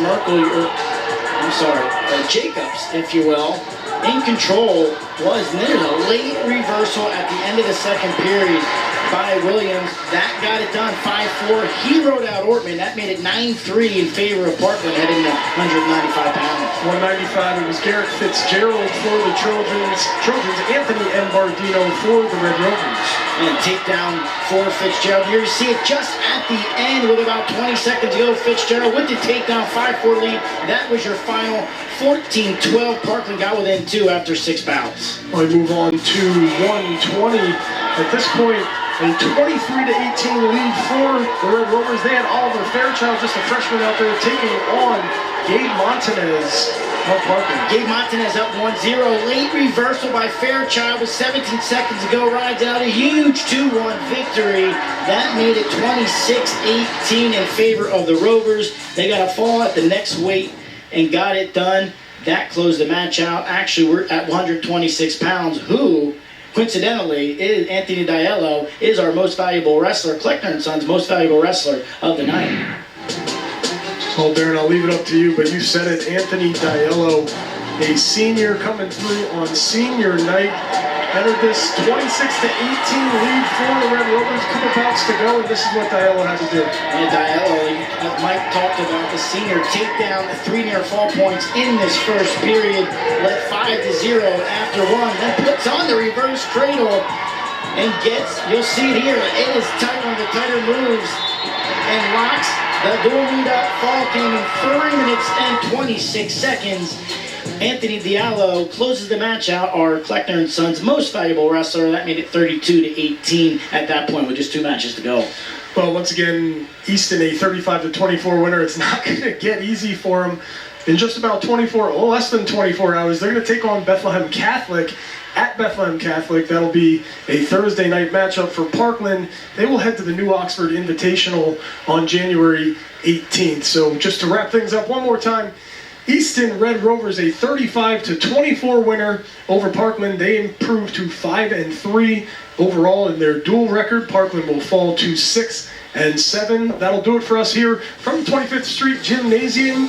Jacobs, if you will, in control. There's a late reversal at the end of the second period by Williams. That got it done 5-4. He rode out Ortman. That made it 9-3 in favor of Parkland heading to 195 pounds. 195, it was Garrett Fitzgerald for the Trojans, Anthony Embardino for the Red Rovers. And takedown for Fitzgerald. Here you see it just at the end with about 20 seconds to go. Fitzgerald with the takedown, 5-4 lead. That was your final. 14-12. Parkland got within 2 after 6 bouts. We move on to 120. At this point, a 23-18 lead for the Red Rovers. They had Oliver Fairchild, just a freshman out there, taking on Gabe Montanez of Parkland. Gabe Montanez up 1-0. Late reversal by Fairchild with 17 seconds to go. Rides out a huge 2-1 victory. That made it 26-18 in favor of the Rovers. They got a fall at the next weight and got it done. That closed the match out. Actually, we're at 126 pounds, who, coincidentally, is Anthony Diallo, is our most valuable wrestler, Kleckner & Sons' most valuable wrestler of the night. Well, Darren, I'll leave it up to you, but you said it. Anthony Diallo, a senior coming through on senior night, entered this 26-18 lead for the Red Rovers. Couple bouts to go, and this is what Diallo had to do. And Diallo, as Mike talked about, the senior takedown, 3 near fall points in this first period, led 5-0 after 1, then puts on the reverse cradle and gets, you'll see it here, it is tight, one of the tighter moves, and locks the door lead up. Fall came in 3 minutes and 26 seconds. Anthony Diallo closes the match out, our Kleckner & Sons' most valuable wrestler. That made it 32-18 at that point with just 2 matches to go. Well, once again, Easton, a 35-24 winner. It's not going to get easy for them. In just about less than 24 hours, they're going to take on Bethlehem Catholic at Bethlehem Catholic. That'll be a Thursday night matchup for Parkland. They will head to the New Oxford Invitational on January 18th. So just to wrap things up one more time, Easton Red Rovers, a 35-24 winner over Parkland. They improved to 5-3 overall in their dual record. Parkland will fall to 6 and 7. That'll do it for us here from 25th Street Gymnasium.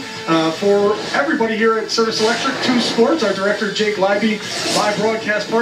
For everybody here at Service Electric 2 Sports, our director Jake Leiby, my broadcast partner.